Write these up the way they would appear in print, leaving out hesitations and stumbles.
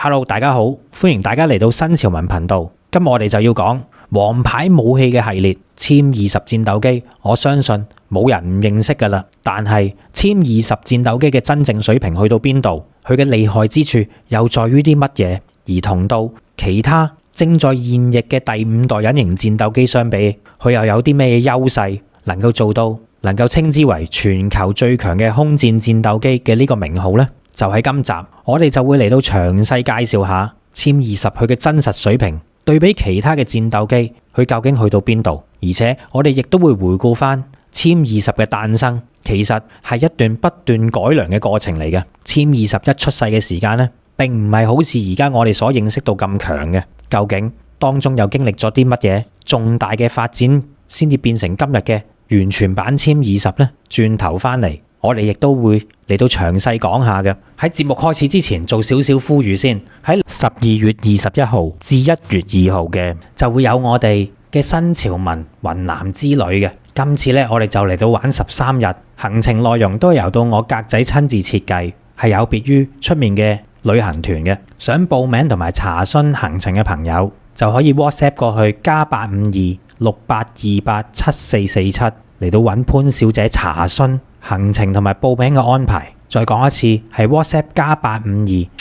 Hello， 大家好，歡迎大家嚟到新潮文頻道。今日我哋就要講王牌武器嘅系列殲20戰鬥機。我相信冇人唔認識噶啦，但係殲20戰鬥機嘅真正水平去到邊度？佢嘅厲害之處又在於啲乜嘢？而同到其他正在現役嘅第5代隱形戰鬥機相比，佢又有啲咩優勢，能夠做到能夠稱之為全球最強嘅空戰戰鬥機嘅呢個名號呢？就喺今集，我哋就會嚟到詳細介紹下殲20佢嘅真實水平，對比其他嘅戰鬥機，佢究竟去到邊度？而且我哋亦都會回顧翻殲20嘅誕生，其實係一段不斷改良嘅過程嚟嘅。殲20一出世嘅時間呢，並唔係好似而家我哋所認識到咁強嘅。究竟當中又經歷咗啲乜嘢重大嘅發展，先至變成今日嘅完全版殲20呢？轉頭翻嚟，我哋亦都會嚟到詳細講下嘅。喺節目開始之前，做少少呼籲先。喺12月21號至1月2號嘅就會有我哋嘅新潮文雲南之旅嘅。今次呢，我哋就嚟到玩13日，行程內容都係由到我格仔親自設計，係有別於出面嘅旅行團嘅。想報名同埋查詢行程嘅朋友，就可以 WhatsApp 過去+85268287447嚟到揾潘小姐查詢行程同埋報名嘅安排。再講一次，係 WhatsApp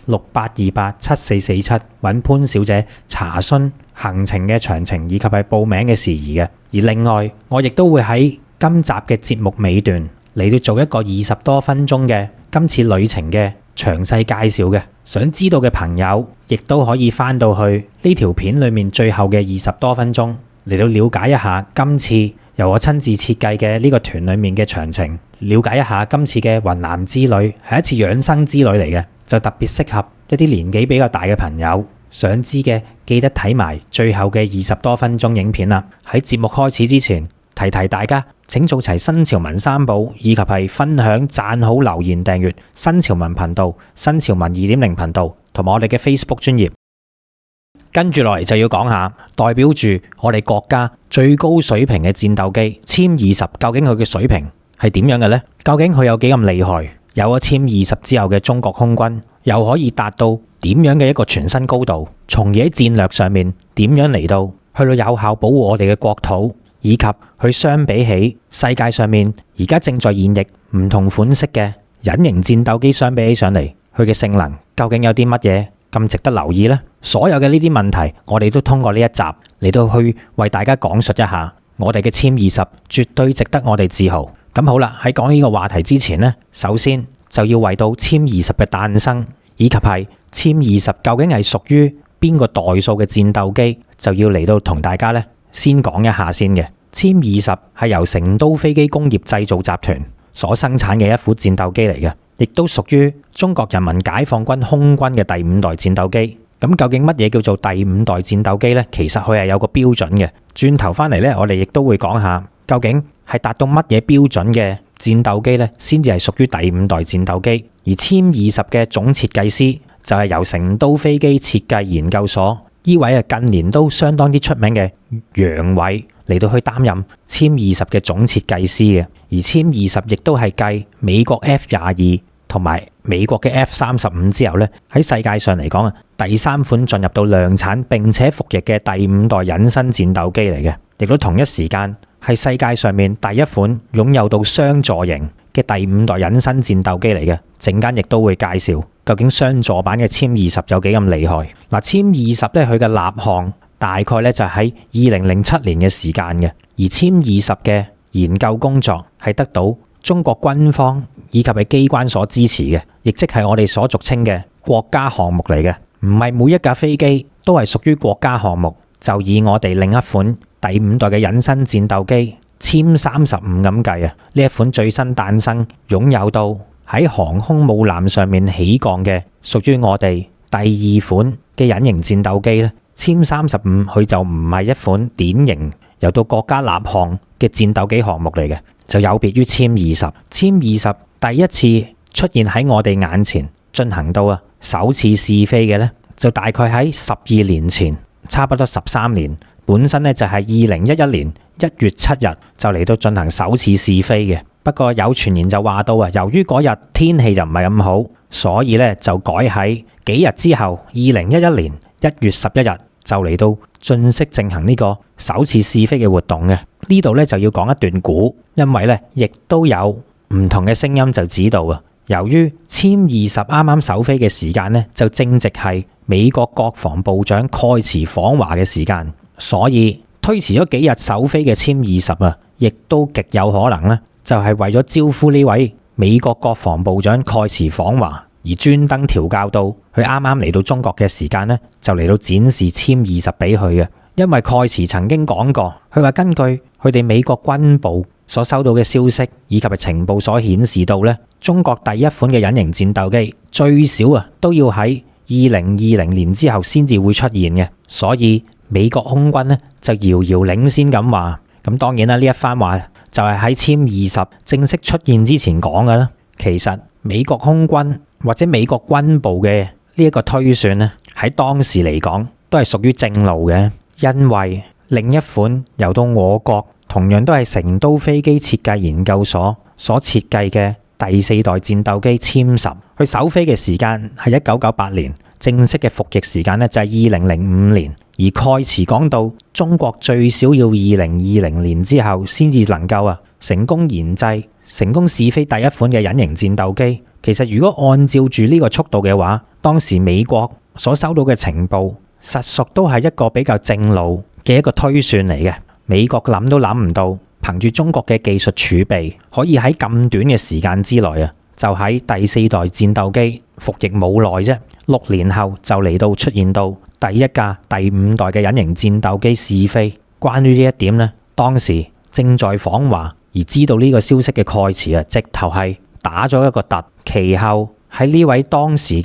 +85268287447揾潘小姐查詢行程嘅詳情以及係報名嘅事宜嘅。而另外，我亦都會喺今集嘅節目尾段嚟到做一個20多分鐘嘅今次旅程嘅詳細介紹嘅。想知道嘅朋友，亦都可以翻到去呢條片裏面最後嘅20多分鐘嚟到了解一下今次由我親自設計嘅呢個團裏面嘅詳情，了解一下今次嘅雲南之旅係一次養生之旅嚟嘅，就特別適合一啲年紀比較大嘅朋友。想知嘅記得睇埋最後嘅20多分鐘影片啦。喺節目開始之前，提提大家，請做齊新潮文3寶，以及係分享、讚好、留言、訂閱新潮文頻道、新潮文2.0頻道同埋我哋嘅 Facebook 專頁。跟住落嚟就要講下代表住我哋國家最高水平嘅戰鬥機殲20，究竟佢嘅水平係點樣嘅呢？究竟佢有幾咁厲害？有咗殲20之後嘅中國空軍又可以達到點樣嘅一個全新高度？從而喺戰略上面點樣嚟到去到有效保護我哋嘅國土，以及佢相比起世界上面而家正在現役唔同款式嘅隱形戰鬥機相比起上嚟，佢嘅性能究竟有啲乜嘢咁值得留意呢？所有嘅呢啲問題，我哋都通過呢一集嚟到去為大家講述一下。我哋嘅殲20絕對值得我哋自豪。咁好啦，喺講呢個話題之前呢，首先就要為到殲20嘅誕生，以及係殲20究竟係屬於邊個代數嘅戰鬥機，就要嚟到同大家呢先講一下先嘅。殲20係由成都飛機工業製造集團所生產嘅一款戰鬥機嚟嘅，亦都屬於中國人民解放軍空軍嘅第5代戰鬥機。咁究竟乜嘢叫做第5代戰鬥機呢？其實佢係有個標準嘅。轉頭翻嚟呢，我哋亦都會講下究竟係達到乜嘢標準嘅戰鬥機呢，先至係屬於第5代戰鬥機。而殲20嘅總設計師就係由成都飛機設計研究所呢位近年都相當之出名嘅楊偉嚟到去擔任殲20嘅總設計師嘅。而殲20亦都係繼美國 F-22同埋美國嘅 F-35之後呢，喺世界上嚟講啊，第3款進入到量產並且服役嘅第5代隱身戰鬥機嚟嘅，亦都同一時間係世界上面第一款擁有到雙座型嘅第5代隱身戰鬥機嚟嘅。陣間亦都會介紹究竟雙座版嘅殲20有幾咁厲害。嗱，殲20咧，佢嘅立項大概咧就喺2007年嘅時間嘅，而殲20嘅研究工作係得到中國軍方以及係機關所支持嘅，亦即係我哋所俗稱嘅國家項目嚟嘅。唔係每一架飛機都係屬於國家項目。就以我哋另一款第5代嘅隱身戰鬥機殲35咁計啊，呢一款最新誕生擁有到喺航空母艦上面起降嘅，屬於我哋第2款嘅隱形戰鬥機咧。殲35佢就唔係一款典型由到國家立項嘅戰鬥機項目嚟嘅，就有別於殲20。殲20第一次出現喺我哋眼前進行到首次試飛嘅呢，就大概喺12年前，差不多13年。本身呢就係2011年1月7日就嚟到進行首次試飛嘅，不過有傳言就話到啊，由於嗰日天氣就唔係咁好，所以咧就改喺幾日之後2011年1月11日就嚟到正式進行呢個首次試飛嘅活動嘅。呢度咧就要講一段古，因為咧亦都有唔同嘅聲音就指導啊。由於殲20啱啱首飛嘅時間咧就正值係美國國防部長蓋茨訪華嘅時間，所以推遲咗幾日首飛嘅殲20啊，亦都極有可能咧就係為咗招呼呢位美國國防部長蓋茨訪華而專登調校到佢啱啱嚟到中國嘅時間咧，就嚟到展示殲20俾佢嘅。因為蓋茨曾經講過，佢話根據佢哋美國軍部所收到嘅消息以及係情報所顯示到咧，中國第一款嘅隱形戰鬥機最少啊都要喺2020年之後先至會出現嘅，所以美國空軍咧就遙遙領先咁話。咁當然啦，呢一番話就係喺殲20正式出現之前講嘅啦。其實美國空軍或者美國軍部嘅呢一個推算咧，喺當時嚟講都係屬於正路嘅，因為另一款由到我國同樣都係成都飛機設計研究所所設計嘅第4代戰鬥機殲10，佢首飛嘅時間係1998年，正式嘅服役時間咧就係2005年。而蓋茨講到中國最少要2020年之後先至能夠成功研製、成功試飛第一款嘅隱形戰鬥機。其實如果按照住呢個速度嘅話，當時美國所收到嘅情報實屬都係一個比較正路嘅一個推算嚟嘅。美國諗都諗唔到，憑住中國嘅技術儲備，可以喺咁短嘅時間之內就喺第4代戰鬥機服役冇耐啫，6年後就嚟到出現到第一架第5代嘅隱形戰鬥機試飛。關於呢一點呢，當時正在訪華而知道呢個消息嘅蓋茨直頭係打咗一個突。其後喺呢位當時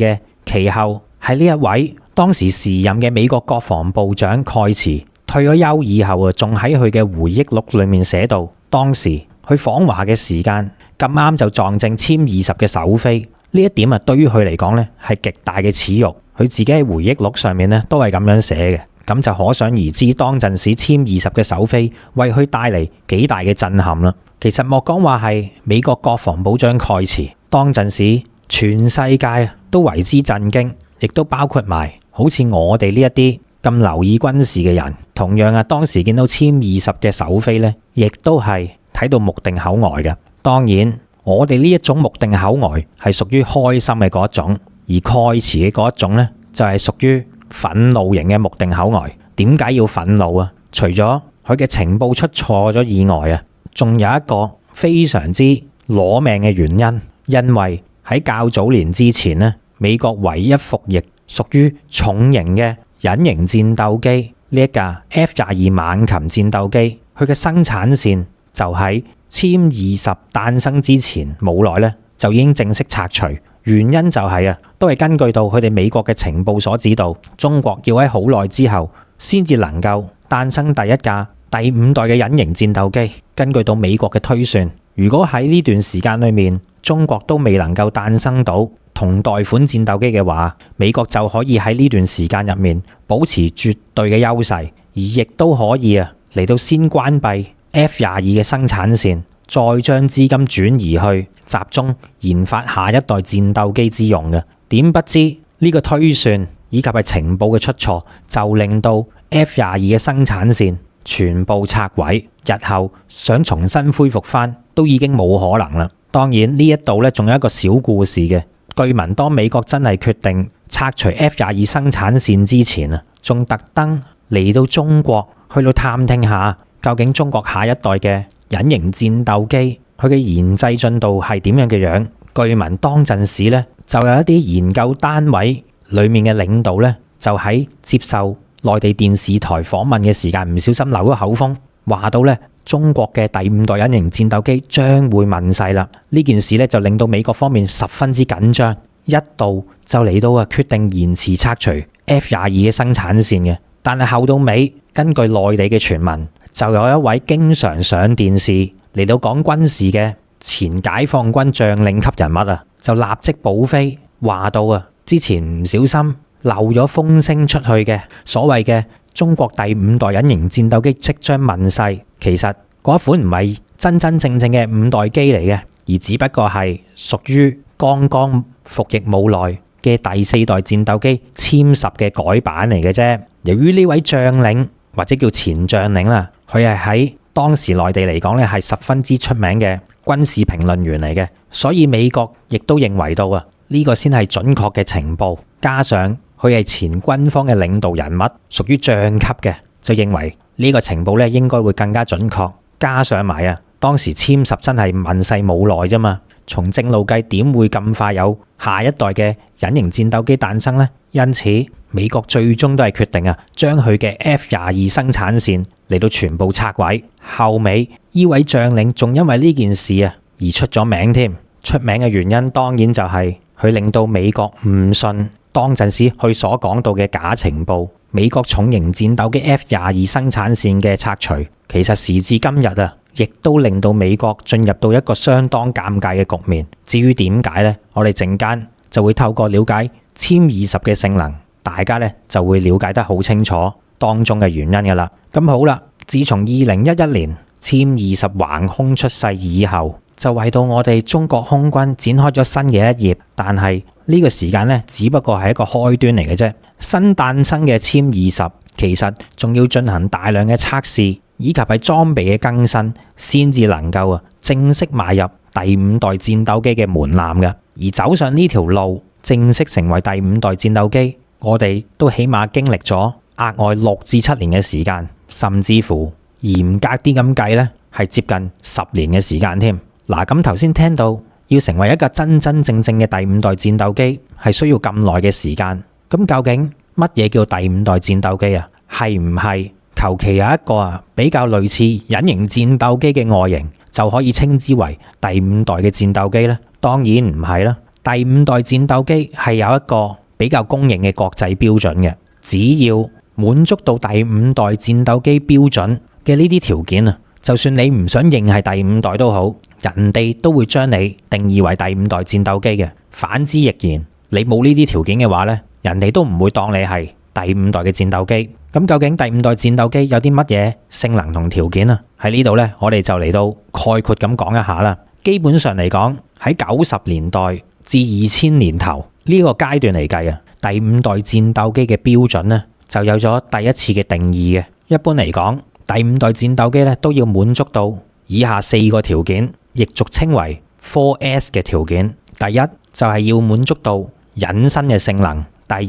時任嘅美國國防部長蓋茨退咗休以後仲喺佢嘅回憶錄裏面寫到，當時去訪華嘅時間咁啱就撞正殲20嘅首飛。呢一點對於佢嚟講咧係極大嘅恥辱。佢自己喺回憶錄上面咧都係咁樣寫嘅，咁就可想而知當陣時殲20嘅首飛為佢帶嚟幾大嘅震撼啦。其實莫講話係美國國防部長蓋茨，當陣時全世界都為之震驚，亦都包括埋好似我哋呢一啲咁留意軍事嘅人，同樣當時見到殲20嘅首飛咧，亦都係睇到目定口呆嘅。當然我哋呢一種目定口呆係屬於開心嘅嗰一種，而蓋茨嘅嗰一種咧就係屬於憤怒型嘅目定口呆。點解要憤怒啊？除咗佢嘅情報出錯咗以外仲有一個非常之攞命嘅原因，因為喺較早年之前咧，美國唯一服役屬於重型嘅隱形戰鬥機呢一架 F-22猛禽戰鬥機，佢嘅生產線就喺殲20誕生之前冇耐咧就已經正式拆除。原因就係都係根據到佢哋美國嘅情報所指導，中國要喺好耐之後先至能夠誕生第一架第5代嘅隱形戰鬥機。根據到美國嘅推算，如果喺呢段時間裏面中國都未能夠誕生到同代款戰鬥機嘅話，美國就可以喺呢段時間入面保持絕對嘅優勢，而亦都可以嚟到先關閉 F-22嘅生產線，再將資金轉移去集中研發下一代戰鬥機之用嘅。點不知呢個推算以及係情報嘅出錯，就令到 F-22嘅生產線全部拆毀，日後想重新恢復翻都已經冇可能啦。當然呢一度咧仲有一個小故事嘅。據聞當美國真係決定拆除 F-22生產線之前仲特登嚟到中國去到探聽下究竟中國下一代嘅隱形戰鬥機佢嘅研製進度係點樣嘅樣。據聞當陣時咧就有一啲研究單位裡面嘅領導咧就喺接受內地電視台訪問嘅時間唔小心漏咗口風，話到咧中國嘅第5代隱形戰鬥機將會問世啦。呢件事咧就令到美國方面十分之緊張，一度就嚟到決定延遲拆除 F-22嘅生產線嘅。但係後到尾，根據內地嘅傳聞，就有一位經常上電視嚟到講軍事嘅前解放軍將領級人物就立即補飛，話到之前唔小心漏咗風聲出去嘅所謂嘅中國第5代隱形戰鬥機即將問世，其實嗰一款唔係真真正正嘅5代機嚟嘅，而只不過係屬於剛剛服役冇耐嘅第4代戰鬥機殲10嘅改版嚟嘅啫。由於呢位將領或者叫前將領啦，佢係喺當時內地嚟講咧係十分之出名嘅軍事評論員嚟嘅，所以美國亦都認為到啊，呢個先係準確嘅情報。加上佢係前軍方嘅領導人物，屬於將級嘅，就認為呢個情報咧應該會更加準確。加上埋啊，當時殲10真係問世冇耐啫嘛，從正路計點會咁快有下一代嘅隱形戰鬥機誕生呢？因此美國最終都係決定啊，將佢嘅 F-22生產線嚟到全部拆毀。後尾呢位將領仲因為呢件事啊而出咗名添。出名嘅原因當然就係佢令到美國唔信當陣時佢所講到嘅假情報。美國重型戰鬥機 F-22生產線嘅拆除，其實時至今日啊，亦都令到美國進入到一個相當尷尬嘅局面。至於點解呢？我哋陣間就會透過了解殲20嘅性能，大家咧就會了解得好清楚當中嘅原因噶啦。咁好啦，自從2011年殲20橫空出世以後，就為到我哋中國空軍展開咗新嘅一頁。但係呢個時間咧，只不過係一個開端嚟嘅啫。新誕生嘅殲20其實仲要進行大量嘅測試，以及係裝備嘅更新，先至能夠正式邁入第5代戰鬥機嘅門檻嘅。而走上呢條路，正式成為第5代戰鬥機，我哋都起碼經歷咗額外6至7年嘅時間，甚至乎嚴格啲咁計呢，係接近10年嘅時間添。嗱，咁頭先聽到要成為一個真真正正嘅第5代戰鬥機，係需要咁耐嘅時間。咁究竟乜嘢叫第5代戰鬥機啊？係唔係求其有一個比較類似隱形戰鬥機嘅外形就可以稱之為第5代嘅戰鬥機呢？當然唔係啦。第5代戰鬥機係有一個比較公認嘅國際標準嘅，只要滿足到第5代戰鬥機標準嘅呢啲條件啊，就算你唔想認係第5代都好，人哋都會將你定義為第5代戰鬥機嘅。反之亦然，你冇呢啲條件嘅話呢，人哋都唔會當你係第5代嘅戰鬥機。咁究竟第5代戰鬥機有啲乜嘢性能同條件啊？喺呢度呢，我哋就嚟到概括咁講一下啦。基本上嚟講，喺90年代至2000年頭呢個階段嚟計啊，第5代戰鬥機嘅標準呢，就有咗第一次嘅定義嘅。一般嚟講，第5代戰鬥機咧都要滿足到以下4個條件，亦俗稱為 4S 嘅條件。第一就係要滿足到隱身嘅性能。第二，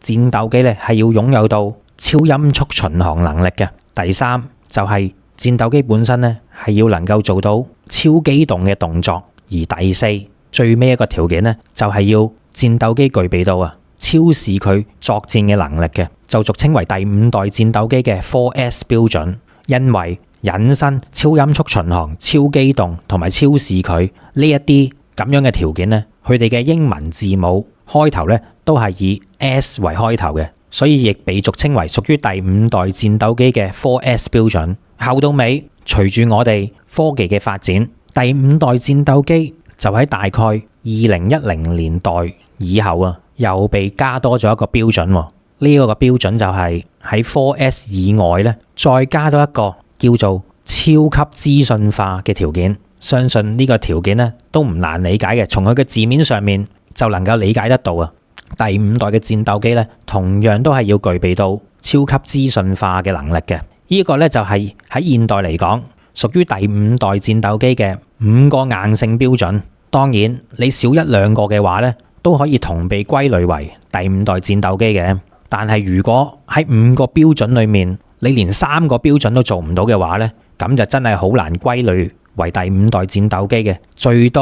戰鬥機咧係要擁有到超音速巡航能力嘅。第三就係戰鬥機本身咧係要能夠做到超機動嘅動作。而第四，最尾一個條件咧就係要戰鬥機具備到超視距作戰嘅能力嘅，就俗稱為第5代戰鬥機嘅 4S 標準。因為隱身、超音速巡航、超機動同埋超視距呢一啲咁樣嘅條件呢，佢哋嘅英文字母開頭呢都係以 S 為開頭嘅，所以亦被俗稱為屬於第5代戰鬥機嘅 4S 標準。後到尾，隨住我哋科技嘅發展，第5代戰鬥機就喺大概2010年代以後又被加多咗一個標準。呢個標準就係喺 4S 以外呢，再加多一個叫做超級資訊化嘅條件。相信呢個條件呢都唔難理解嘅，從佢嘅字面上面就能夠理解得到。第5代嘅戰鬥機呢，同樣都係要具備到超級資訊化嘅能力嘅。呢個呢就係喺現代嚟講屬於第5代戰鬥機嘅5個硬性標準。當然你少1、2個嘅話呢，都可以同被歸類為第5代戰鬥機嘅。但係如果喺5個標準裏面，你連3個標準都做唔到嘅話呢，咁就真係好難歸類為第5代戰鬥機嘅。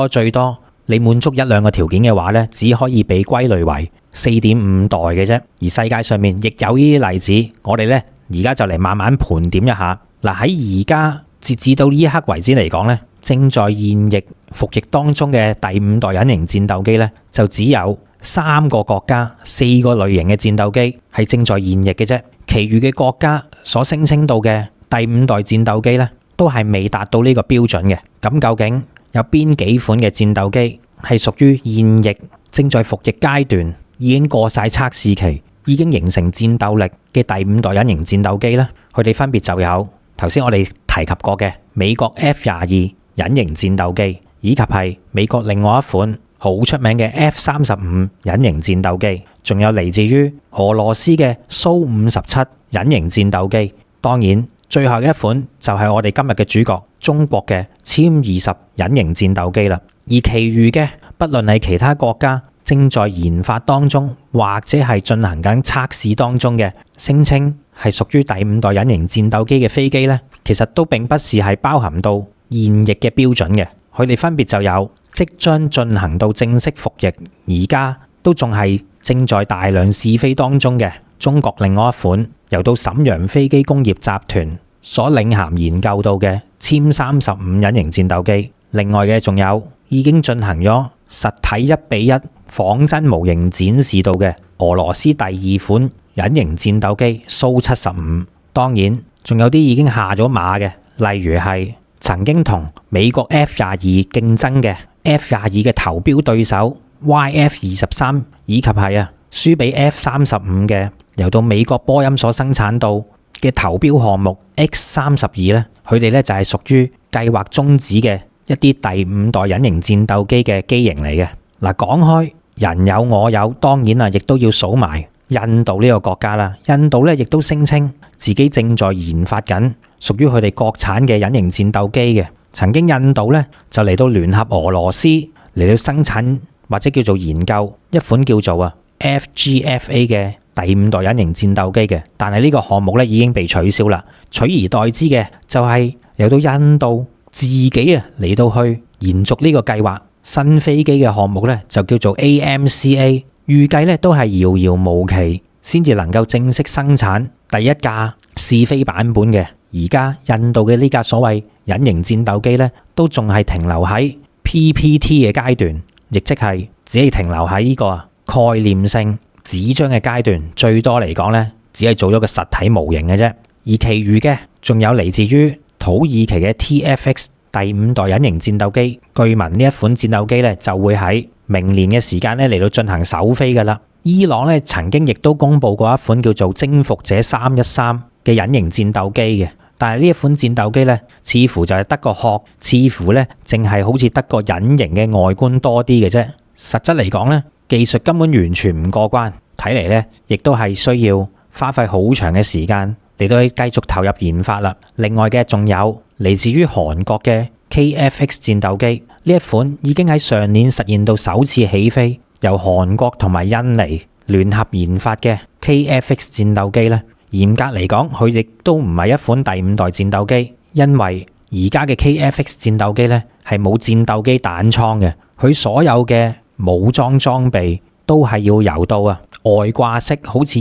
最多你滿足1、2個條件嘅話呢，只可以被歸類為4.5代嘅啫。而世界上面亦有呢啲例子，我哋呢而家就嚟慢慢盤點一下。嗱，喺而家截至到呢一刻為止嚟講呢，正在現役服役當中嘅第5代隱形戰鬥機呢，就只有3個國家4個類型嘅戰鬥機係正在現役嘅啫。其餘嘅國家所聲稱到嘅第5代戰鬥機呢，都係未達到呢個標準嘅。咁究竟有邊幾款嘅戰鬥機係屬於現役正在服役階段，已經過晒測試期，已經形成戰鬥力嘅第5代隱形戰鬥機呢？佢哋分別就有頭先我哋提及過嘅美國 F-22隱形戰鬥機，以及係美國另外一款好出名嘅 F-35隱形戰鬥機，仲有嚟自於俄羅斯嘅蘇57隱形戰鬥機。當然，最後一款就係我哋今日嘅主角，中國嘅殲20隱形戰鬥機啦。而其餘嘅，不論係其他國家正在研發當中，或者係進行緊測試當中嘅，聲稱係屬於第5代隱形戰鬥機嘅飛機呢，其實都並不是係包含到現役嘅標準嘅。佢哋分別就有即將進行到正式服役，而家都仲係正在大量試飛當中嘅中國另外一款由到瀋陽飛機工業集團所領銜研究到嘅殲35隱形戰鬥機。另外嘅仲有已經進行咗實體1:1仿真模型展示到嘅俄羅斯第2款隱形戰鬥機蘇75。當然仲有啲已經下咗馬嘅，例如係曾經同美國 F-22競爭嘅 F-22嘅投標對手 YF-23， 以及係輸俾 F-35嘅由到美國波音所生產到嘅投標項目 X-32咧，佢哋咧就係屬於計劃終止嘅一啲第5代隱形戰鬥機嘅機型嚟嘅。嗱，講開人有我有，當然亦都要數埋印度呢個國家啦。印度咧亦都聲稱自己正在研發緊屬於佢哋國產嘅隱形戰鬥機嘅。曾經印度咧就嚟到聯合俄羅斯嚟到生產或者叫做研究一款叫做FGF-A 嘅第5代隱形戰鬥機嘅，但係呢個項目咧已經被取消啦。取而代之嘅就係由到印度自己嚟到去延續呢個計劃，新飛機嘅項目咧就叫做 AMCA， 預計咧都係遙遙無期先至能夠正式生產第一架試飛版本嘅。而家印度嘅呢架所謂隱形戰鬥機咧都仲係停留喺 PPT 嘅階段，亦即係只係停留喺呢個概念性紙張嘅階段，最多嚟講咧只係做咗個實體模型嘅啫。而其餘嘅仲有嚟自於土耳其嘅 TFX 第5代隱形戰鬥機，據聞呢一款戰鬥機咧就會喺明年嘅時間咧嚟到進行首飛噶啦。伊朗咧曾經亦都公布過一款叫做征服者313嘅隱形戰鬥機嘅，但係呢一款戰鬥機咧似乎就係得個殼，似乎咧淨係好似得個隱形嘅外觀多啲嘅啫。實質嚟講咧，技術根本完全唔過關，睇嚟咧亦都係需要花費好長嘅時間嚟到去繼續投入研發啦。另外嘅仲有嚟自於韓國嘅 KFX 戰鬥機，呢一款已經喺上年實現到首次起飛，由韓國同埋印尼聯合研發嘅 KFX 戰鬥機咧，嚴格嚟講佢亦都唔係一款第5代戰鬥機，因為而家嘅 KFX 戰鬥機咧係冇戰鬥機彈倉嘅，佢所有嘅武裝裝備都係要由到外掛式，好似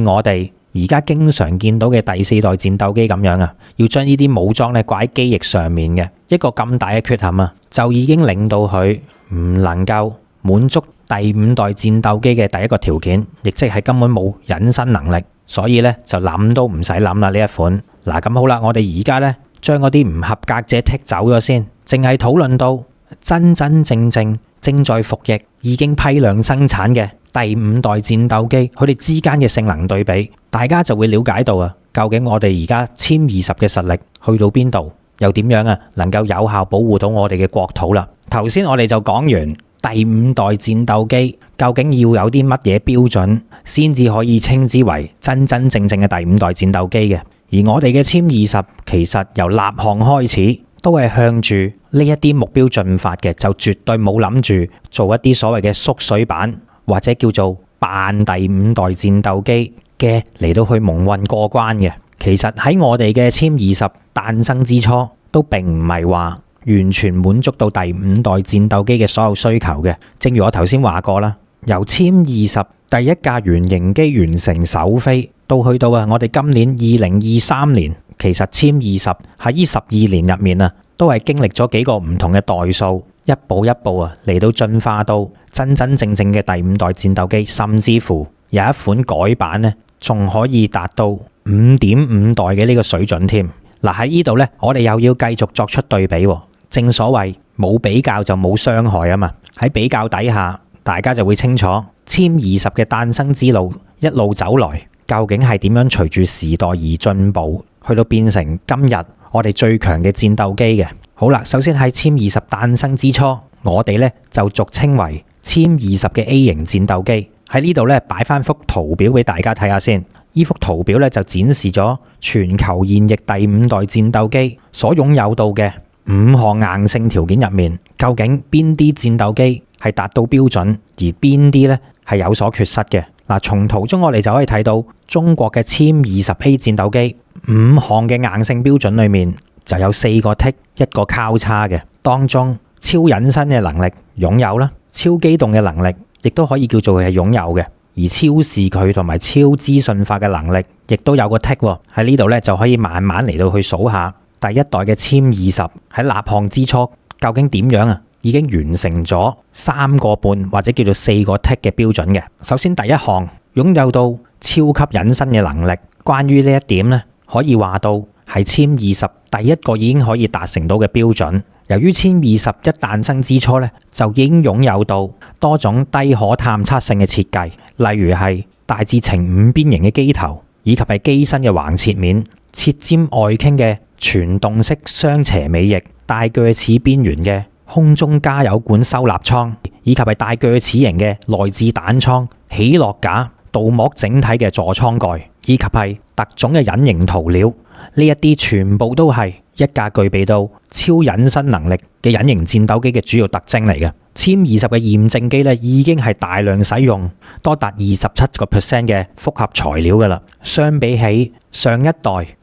我哋而家經常見到嘅第4代戰鬥機咁樣要將呢啲武裝咧掛喺機翼上面嘅。一個咁大嘅缺陷就已經令到佢唔能夠滿足第5代戰鬥機嘅第一個條件，亦即係根本冇隱身能力，所以咧就諗都唔使諗啦呢一款。嗱，咁好啦，我哋而家咧將嗰啲唔合格者剔走咗先，淨係討論到真真正正正在服役、已經批量生產嘅第5代戰鬥機，佢哋之間嘅性能對比，大家就會了解到究竟我哋而家殲20嘅實力去到邊度，又點樣能夠有效保護到我哋嘅國土啦。頭先我哋就講完第5代戰鬥機究竟要有啲乜嘢標準先至可以稱之為真真正正嘅第5代戰鬥機嘅，而我哋嘅殲20其實由立項開始都係向住呢一啲目標進發嘅，就絕對冇諗住做一啲所謂嘅縮水版或者叫做扮第5代戰鬥機嘅嚟到去蒙混過關嘅。其實喺我哋嘅殲20誕生之初，都並唔係話完全滿足到第5代戰鬥機嘅所有需求嘅。正如我頭先話過啦，由殲20第一架原型機完成首飛，到去到我哋今年2023年，其實殲20喺呢12年入面都係經歷咗幾個唔同嘅代數，一步一步嚟到進化到真真正正嘅第5代戰鬥機，甚至乎有一款改版仲可以達到5.5代嘅呢個水準添。嗱，喺呢度我哋又要繼續作出對比。正所謂冇比較就冇傷害啊嘛。喺比較底下，大家就會清楚殲20嘅誕生之路一路走來，究竟係點樣隨住時代而進步，去到變成今日我哋最強嘅戰鬥機嘅。好啦，首先喺殲20誕生之初，我哋咧就俗稱為殲20嘅 A 型戰鬥機。喺呢度咧擺翻幅圖表俾大家睇下先。呢幅圖表咧就展示咗全球現役第5代戰鬥機所擁有到嘅5項硬性條件入面，究竟邊啲戰鬥機係達到標準，而邊啲咧係有所缺失嘅。嗱，從圖中我哋就可以睇到中國嘅殲20A 戰鬥機5項嘅硬性標準裏面就有4個剔1個交叉嘅，當中超隱身嘅能力擁有啦，超機動嘅能力亦都可以叫做係擁有嘅。而超視距同埋超資訊化嘅能力，亦都有個剔喎。喺呢度咧就可以慢慢嚟到去數下第一代嘅殲20喺立項之初究竟點樣啊？已經完成咗3個半或者叫做4個剔嘅標準嘅。首先第一項擁有到超級隱身嘅能力，關於呢一點咧，可以話到係殲20第一個已經可以達成到嘅標準。由於殲20一誕生之初咧，就已經擁有到多種低可探測性嘅設計，例如係大致呈5邊形嘅機頭，以及係機身嘅橫切面、切尖外傾嘅全動式雙斜尾翼、帶鋸齒邊緣嘅空中加油管收納艙，以及係帶鋸齒型嘅內置彈艙、起落架、鍍膜整體嘅座艙蓋，以及係特種嘅隱形塗料。呢一啲全部都係一架具備到超隱身能力嘅隱形戰鬥機嘅主要特徵嚟嘅。殲20嘅驗證機咧已經係大量使用多達27% 嘅複合材料噶啦。相比起上一代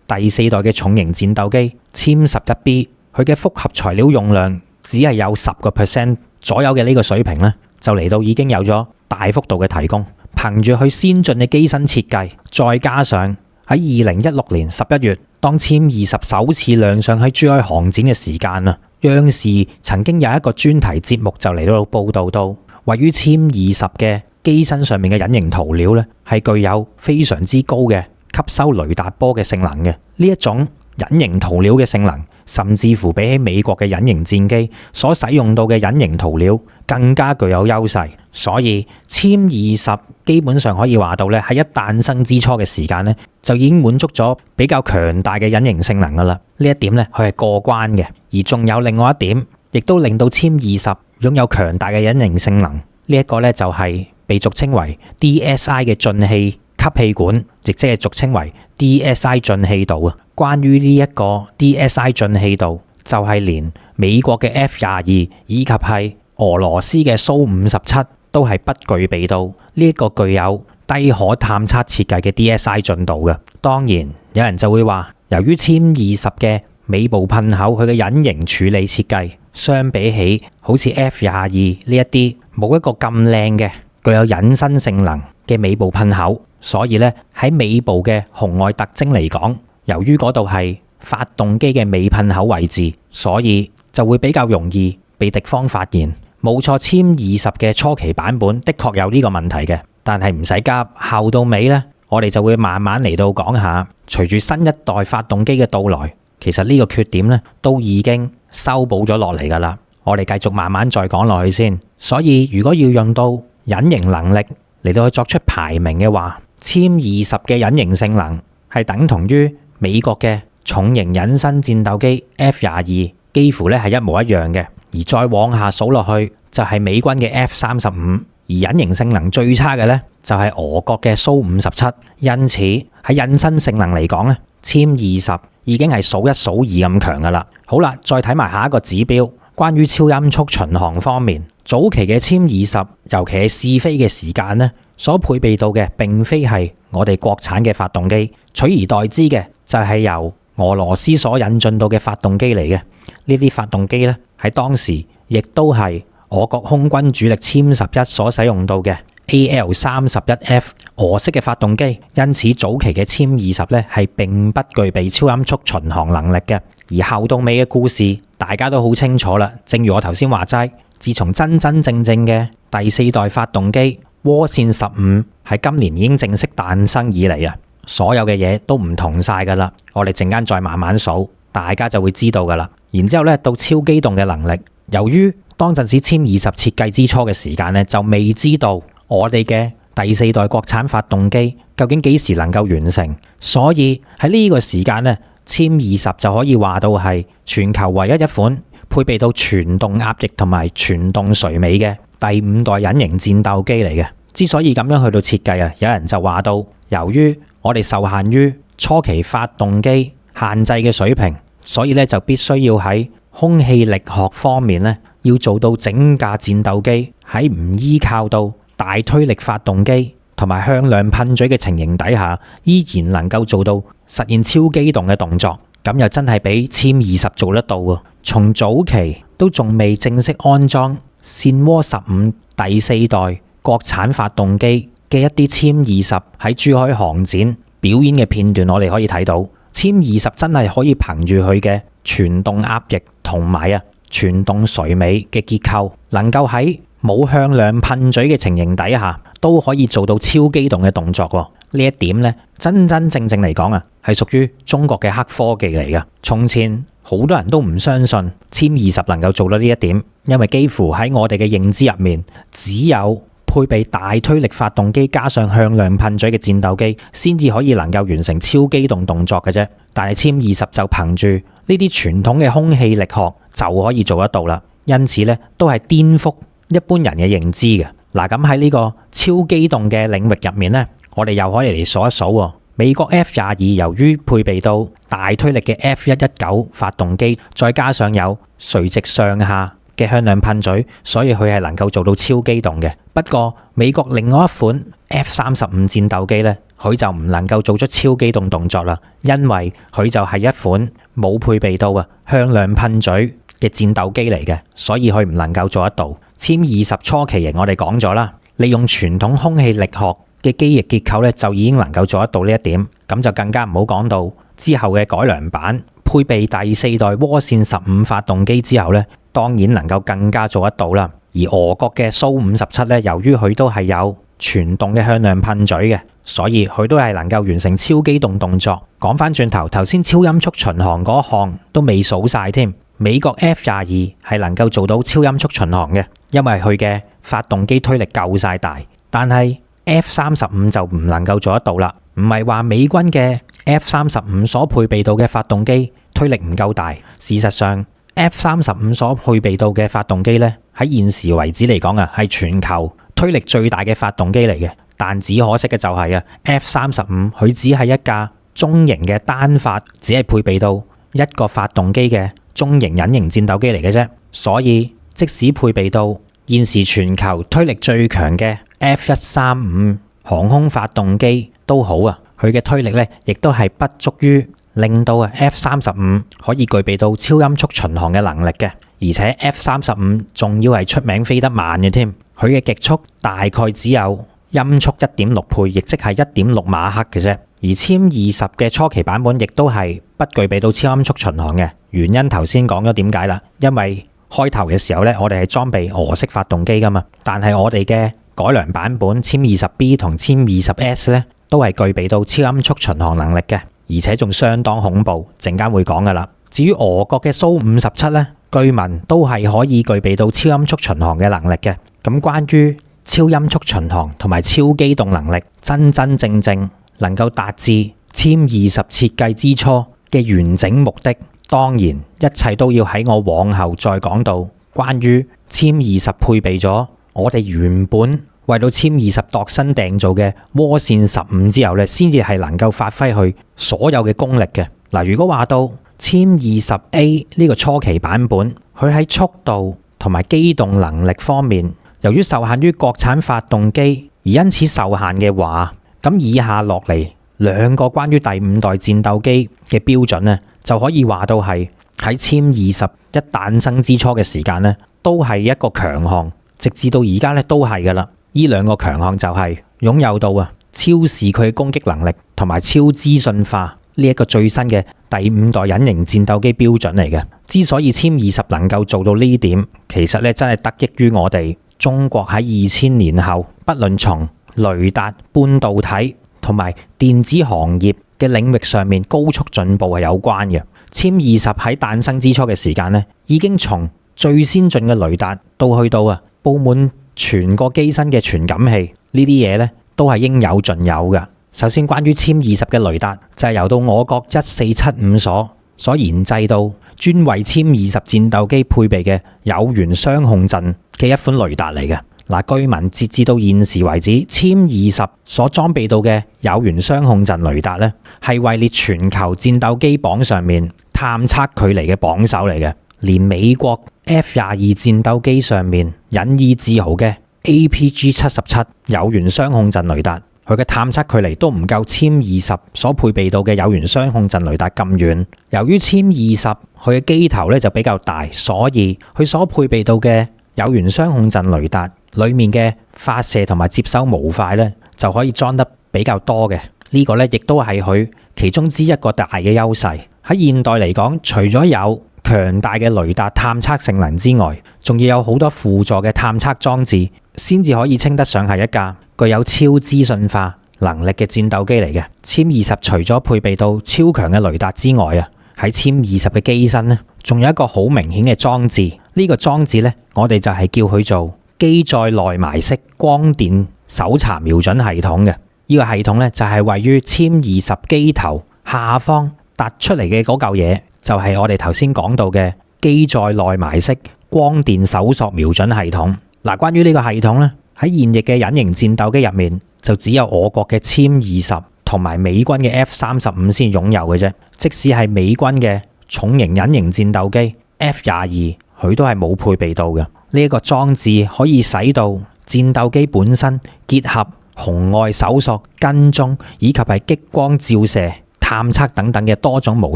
第4代嘅重型戰鬥機殲11B，佢嘅複合材料用量只係有10% 左右嘅呢個水平咧，就嚟到已經有咗大幅度嘅提供。憑住佢先進嘅機身設計，再加上喺2016年11月，當殲20首次亮相喺珠海航展嘅時間啊，央視曾經有一個專題節目就嚟到報導到，位於殲20嘅機身上面嘅隱形塗料咧，係具有非常之高嘅吸收雷達波嘅性能嘅。呢一種隱形塗料嘅性能，甚至乎比起美國嘅隱形戰機所使用到嘅隱形塗料更加具有優勢。所以殲20基本上可以話到咧，喺一誕生之初嘅時間咧，就已經滿足咗比較強大嘅隱形性能噶啦。呢一點咧，佢係過關嘅。而仲有另外一點，亦都令到殲20擁有強大嘅隱形性能。呢一個咧就係被俗稱為 DSI 嘅進氣吸氣管，亦即係俗稱為 DSI 進氣道啊。關於呢一個 DSI 進氣道，就係連美國嘅 F-22以及係俄羅斯嘅蘇57都係不具備到呢一個具有低可探測設計嘅 DSI 進道嘅。當然有人就會話，由於殲20嘅尾部噴口佢嘅隱形處理設計，相比起好似 F-22呢一啲冇一個咁靚嘅具有隱身性能嘅尾部噴口，所以咧喺尾部嘅紅外特徵嚟講，由於嗰度係發動機嘅尾噴口位置，所以就會比較容易被敵方發現。冇錯，殲20嘅初期版本的確有呢個問題嘅，但係唔使急，後到尾呢，我哋就會慢慢嚟到講下。隨住新一代發動機嘅到來，其實呢個缺點呢都已經修補咗落嚟噶啦。我哋繼續慢慢再講落去先。所以如果要用到隱形能力嚟到去作出排名嘅話，殲20嘅隱形性能係等同於美國嘅重型隱身戰鬥機 F-22，幾乎咧係一模一樣嘅。而再往下數落去，就係美軍嘅 F-35，而隱形性能最差嘅咧就係俄國嘅蘇57。因此喺隱身性能嚟講咧，殲20已經係數一數二咁強噶啦。好啦，再睇埋下一個指標，關於超音速巡航方面，早期嘅殲20，尤其係試飛嘅時間咧，所配備到嘅並非係我哋國產嘅發動機，取而代之嘅就係由俄羅斯所引進到嘅發動機嚟嘅。呢啲發動機咧喺當時亦都係我國空軍主力殲11所使用到嘅 AL31F 俄式嘅發動機，因此早期嘅殲20咧係並不具備超音速巡航能力嘅。而後到尾嘅故事大家都好清楚啦，正如我頭先話齋，自從真真正正嘅第4代發動機渦扇15喺今年已經正式誕生以嚟啊，所有嘅嘢都唔同晒噶啦。我哋陣間再慢慢數，大家就會知道噶啦。然之後咧，到超機動嘅能力，由於當陣時殲20設計之初嘅時間咧，就未知道我哋嘅第四代國產發動機究竟幾時能夠完成？所以喺呢個時間呢，殲20就可以話到係全球唯一一款配備到全動壓翼同埋全動垂尾嘅第5代隱形戰鬥機嚟嘅。之所以咁樣去到設計啊，有人就話到，由於我哋受限於初期發動機限制嘅水平，所以咧就必須要喺空氣力學方面咧，要做到整架戰鬥機喺唔依靠到大推力發動機同埋向量噴嘴嘅情形底下，依然能夠做到實現超機動嘅動作。咁又真係比殲20做得到喎。從早期都仲未正式安裝暹渦15第4代國產發動機嘅一啲殲20喺珠海航展表演嘅片段，我哋可以睇到殲20真係可以憑住佢嘅全動壓翼同埋全動垂尾嘅結構，能夠喺冇向量噴嘴嘅情形底下都可以做到超機動嘅動作喎。呢一點呢，真正嚟講係屬於中國嘅黑科技嚟㗎。從前好多人都唔相信殲20能夠做到呢一點，因為幾乎喺我哋嘅認知入面，只有配備大推力發動機加上向量噴嘴嘅戰鬥機，先至可以能夠完成超機動動作嘅啫。但係殲20就憑住呢啲傳統嘅空氣力學就可以做得到啦。因此呢，都係顛覆一般人嘅認知嘅。嗱，咁喺呢個超機動嘅領域入面呢，我哋又可以嚟數一數。美國 F-22 由於配備到大推力嘅 F-119 發動機，再加上有垂直上下嘅向量噴嘴，所以佢係能夠做到超機動嘅。不過美國另外一款 F-35 戰鬥機呢，佢就唔能夠做出超機動動作啦，因為佢就係一款冇配備到向量噴嘴嘅戰鬥機嚟嘅，所以佢唔能夠做得到。殲20初期型我哋講咗啦，利用傳統空氣力學嘅機翼結構咧，就已經能夠做得到呢一點，咁就更加唔好講到之後嘅改良版配備第4代渦扇15發動機之後咧，當然能夠更加做得到啦。而俄國嘅蘇57咧，由於佢都係有全動嘅向量噴嘴嘅，所以佢都係能夠完成超機動動作。講翻轉頭，頭先超音速巡航嗰項都未數晒添。美國 F-22係能夠做到超音速巡航嘅，因為佢嘅發動機推力夠晒大，但係 F-35就唔能夠做得到啦。唔係話美軍嘅 F-35所配備到嘅發動機推力唔夠大，事實上 F-35所配備到嘅發動機呢，喺現時為止嚟講係全球推力最大嘅發動機嚟嘅。但只可惜嘅就係F-35佢只係一架中型嘅單發，只係配備到一個發動機嘅中型隱形戰鬥機嚟嘅啫。所以即使配備到現時全球推力最強嘅 F-135航空發動機都好佢嘅推力呢亦都係不足於令到F-35可以具備到超音速巡航嘅能力嘅。而且 F-35仲要係出名飛得慢嘅添，佢嘅極速大概只有音速 1.6 倍，亦即係 1.6 馬赫嘅啫。而殲20嘅初期版本亦都係不具備到超音速巡航嘅，原因頭先講咗點解啦。因為開頭嘅時候呢，我哋係裝備俄式發動機噶嘛，但係我哋嘅改良版本殲20B 同殲20S 呢，都係具備到超音速巡航能力嘅，而且仲相當恐怖，陣間會講噶啦。至於俄國嘅蘇57呢，據聞都係可以具備到超音速巡航嘅能力嘅。咁關於超音速巡航同埋超機動能力，真正能夠達至殲20設計之初嘅完整目的，當然一切都要喺我往後再講到關於殲20配備咗我哋原本為到殲20度身訂造嘅渦扇15之後咧，先至係能夠發揮佢所有嘅功力嘅。嗱，如果話到殲20A 呢個初期版本，佢喺速度同埋機動能力方面，由於受限於國產發動機而因此受限嘅話，咁以下落嚟兩個關於第5代戰鬥機嘅標準呢，就可以話到係喺殲20一誕生之初嘅時間呢，都係一個強項，直至到而家呢都係噶啦。呢兩個強項就係擁有到超視距攻擊能力同埋超資訊化呢一個最新嘅第5代隱形戰鬥機標準嚟嘅。之所以殲20能夠做到呢點，其實咧真係得益於我哋中國喺2000年後，不論從雷達、半導體同埋電子行業嘅領域上面高速進步係有關嘅。殲20喺誕生之初嘅時間呢，已經從最先進嘅雷達到去到佈滿全個機身嘅傳感器呢啲嘢呢，都係應有盡有嘅。首先，關於殲20嘅雷達就係由到我國1475所研製到專為殲20戰鬥機配備嘅有源雙控陣嘅一款雷達嚟嘅。嗱，據聞截至到現時為止，殲20所裝備到嘅有源雙控陣雷達呢，係位列全球戰鬥機榜上面探測距離嘅榜首嚟嘅。連美國 F-22戰鬥機上面引以自豪嘅 APG-77 有源雙控陣雷達，佢嘅探測距離都唔夠殲20所配備到嘅有源雙控陣雷達咁遠。由於殲20佢嘅機頭咧就比較大，所以佢所配備到嘅有源雙控陣雷達裡面嘅發射同埋接收模塊咧就可以裝得比較多嘅。呢個咧亦都係佢其中之一個大嘅優勢。喺現代嚟講，除咗有強大嘅雷達探測性能之外，仲要有好多輔助嘅探測裝置，先至可以稱得上係一架具有超資訊化能力嘅戰鬥機嚟嘅。殲20除咗配備到超強嘅雷達之外啊，喺殲20嘅機身呢，仲有一個好明顯嘅裝置。呢個裝置呢，我哋就係叫佢做機載內埋式光電搜查瞄準系統嘅。呢個系統呢，就係位於殲20機頭下方突出嚟嘅嗰嚿嘢，就係我哋頭先講到嘅機載內埋式光電搜索瞄準系統。嗱，關於呢個系統呢，喺現役嘅隱形戰鬥機入面，就只有我國嘅殲20同埋美軍嘅 F-35先擁有嘅啫。即使係美軍嘅重型隱形戰鬥機 F-22，佢都係冇配備到嘅。呢一個裝置可以使到戰鬥機本身結合紅外搜索、跟蹤以及係激光照射、探測等等嘅多種模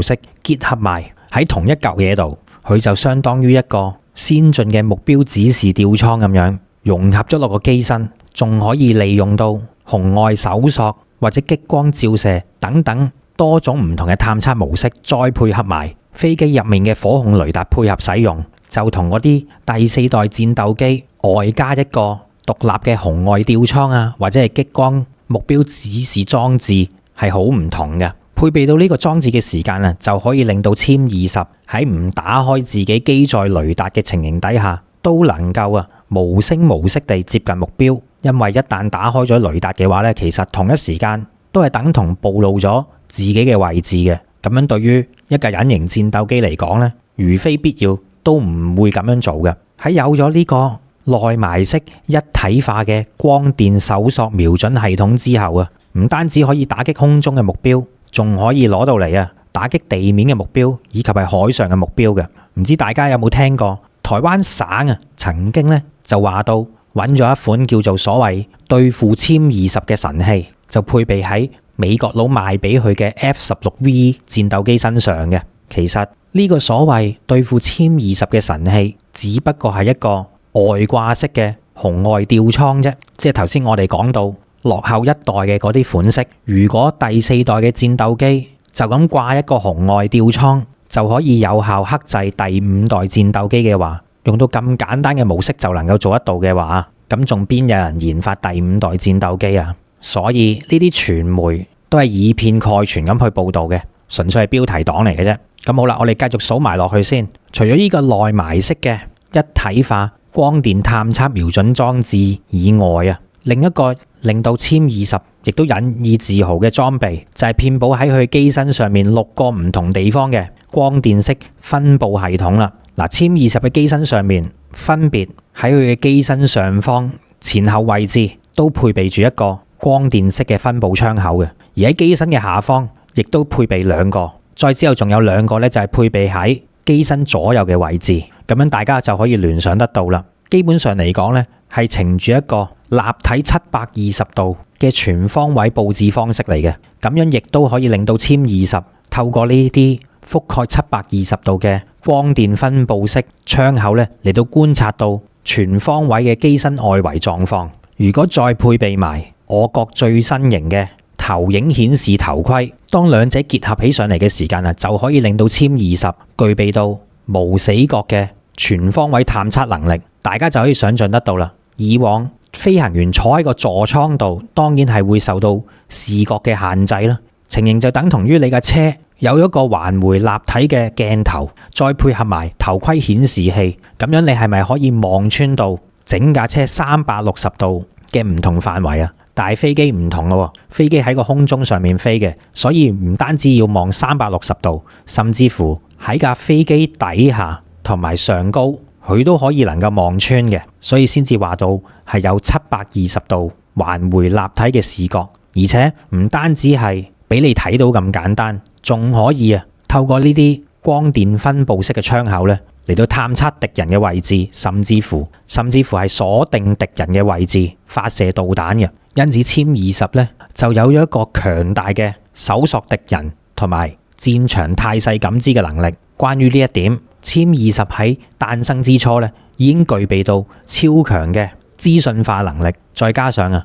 式結合埋喺同一嚿嘢度，佢就相當於一個先進嘅目標指示吊艙咁樣融合咗落個機身，仲可以利用到紅外搜索或者激光照射等等多種唔同嘅探測模式，再配合埋飛機入面嘅火控雷達配合使用，就同嗰啲第4代戰鬥機外加一個獨立嘅紅外吊艙啊，或者係激光目標指示裝置係好唔同嘅。配備到呢個裝置嘅時間啊，就可以令到殲20喺唔打開自己機載雷達嘅情形底下，都能夠無聲無息地接近目標。因為一旦打開咗雷達嘅話咧，其實同一時間都係等同暴露咗自己嘅位置嘅。咁樣對於一架隱形戰鬥機嚟講咧，如非必要都唔會咁樣做嘅。喺有咗呢個內埋式一體化嘅光電搜索瞄準系統之後啊，唔單止可以打擊空中嘅目標，仲可以攞到嚟打擊地面嘅目標以及係海上嘅目標嘅。唔知大家有冇聽過台灣省曾經咧就話到揾咗一款叫做所謂對付殲20嘅神器，就配備喺美國佬賣俾佢嘅 F-16V 戰鬥機身上嘅。其實呢個所謂對付殲20嘅神器，只不過係一個外掛式嘅紅外吊艙啫。即係頭先我哋講到落後一代嘅嗰啲款式，如果第4代嘅戰鬥機就咁掛一個紅外吊艙，就可以有效克制第5代戰鬥機嘅話，用到咁簡單嘅模式就能夠做得到嘅話，咁仲邊有人研發第5代戰鬥機啊？所以呢啲傳媒都係以偏概全咁去報導嘅，純粹係標題黨嚟嘅啫。咁好啦，我哋繼續數埋落去先。除咗呢個內埋式嘅一體化光電探測瞄準裝置以外另一個令到殲20亦都引以自豪嘅裝備，就係遍佈喺佢機身上面6個唔同地方嘅光電式分佈系統啦。嗱，殲20嘅機身上面分別喺佢嘅機身上方、前後位置都配備住一個光電式嘅分佈窗口嘅，而喺機身嘅下方亦都配備2個，再之後仲有2個咧就係配備喺機身左右嘅位置，咁樣大家就可以聯想得到啦。基本上嚟講咧，係呈住一個立體720度嘅全方位佈置方式嚟嘅，咁樣亦都可以令到殲20透過呢啲覆蓋720度嘅光電分佈式窗口咧嚟到觀察到全方位嘅機身外圍狀況。如果再配備埋我國最新型嘅投影顯示頭盔，當兩者結合起上嚟嘅時間就可以令到殲20具備到無死角嘅全方位探測能力。大家就可以想象得到啦。以往飛行員坐喺個座艙度，當然係會受到視覺嘅限制啦。情形就等同於你架車有一個環迴立體嘅鏡頭，再配合埋頭盔顯示器，咁樣你係咪可以望穿到整架車360度嘅唔同範圍啊？但係飛機唔同咯，飛機喺個空中上面飛嘅，所以唔單止要望360度，甚至乎喺架飛機底下同埋上高，佢都可以能夠望穿嘅，所以先至話到係有720度環迴立體嘅視覺，而且唔單止係俾你睇到咁簡單，仲可以透過呢啲光電分佈式嘅窗口咧，嚟到探測敵人嘅位置，甚至乎係鎖定敵人嘅位置，發射導彈嘅。因此殲20咧就有咗一個強大嘅搜索敵人同埋戰場態勢感知嘅能力。關於呢一點，殲20喺誕生之初咧已經具備到超強嘅資訊化能力，再加上超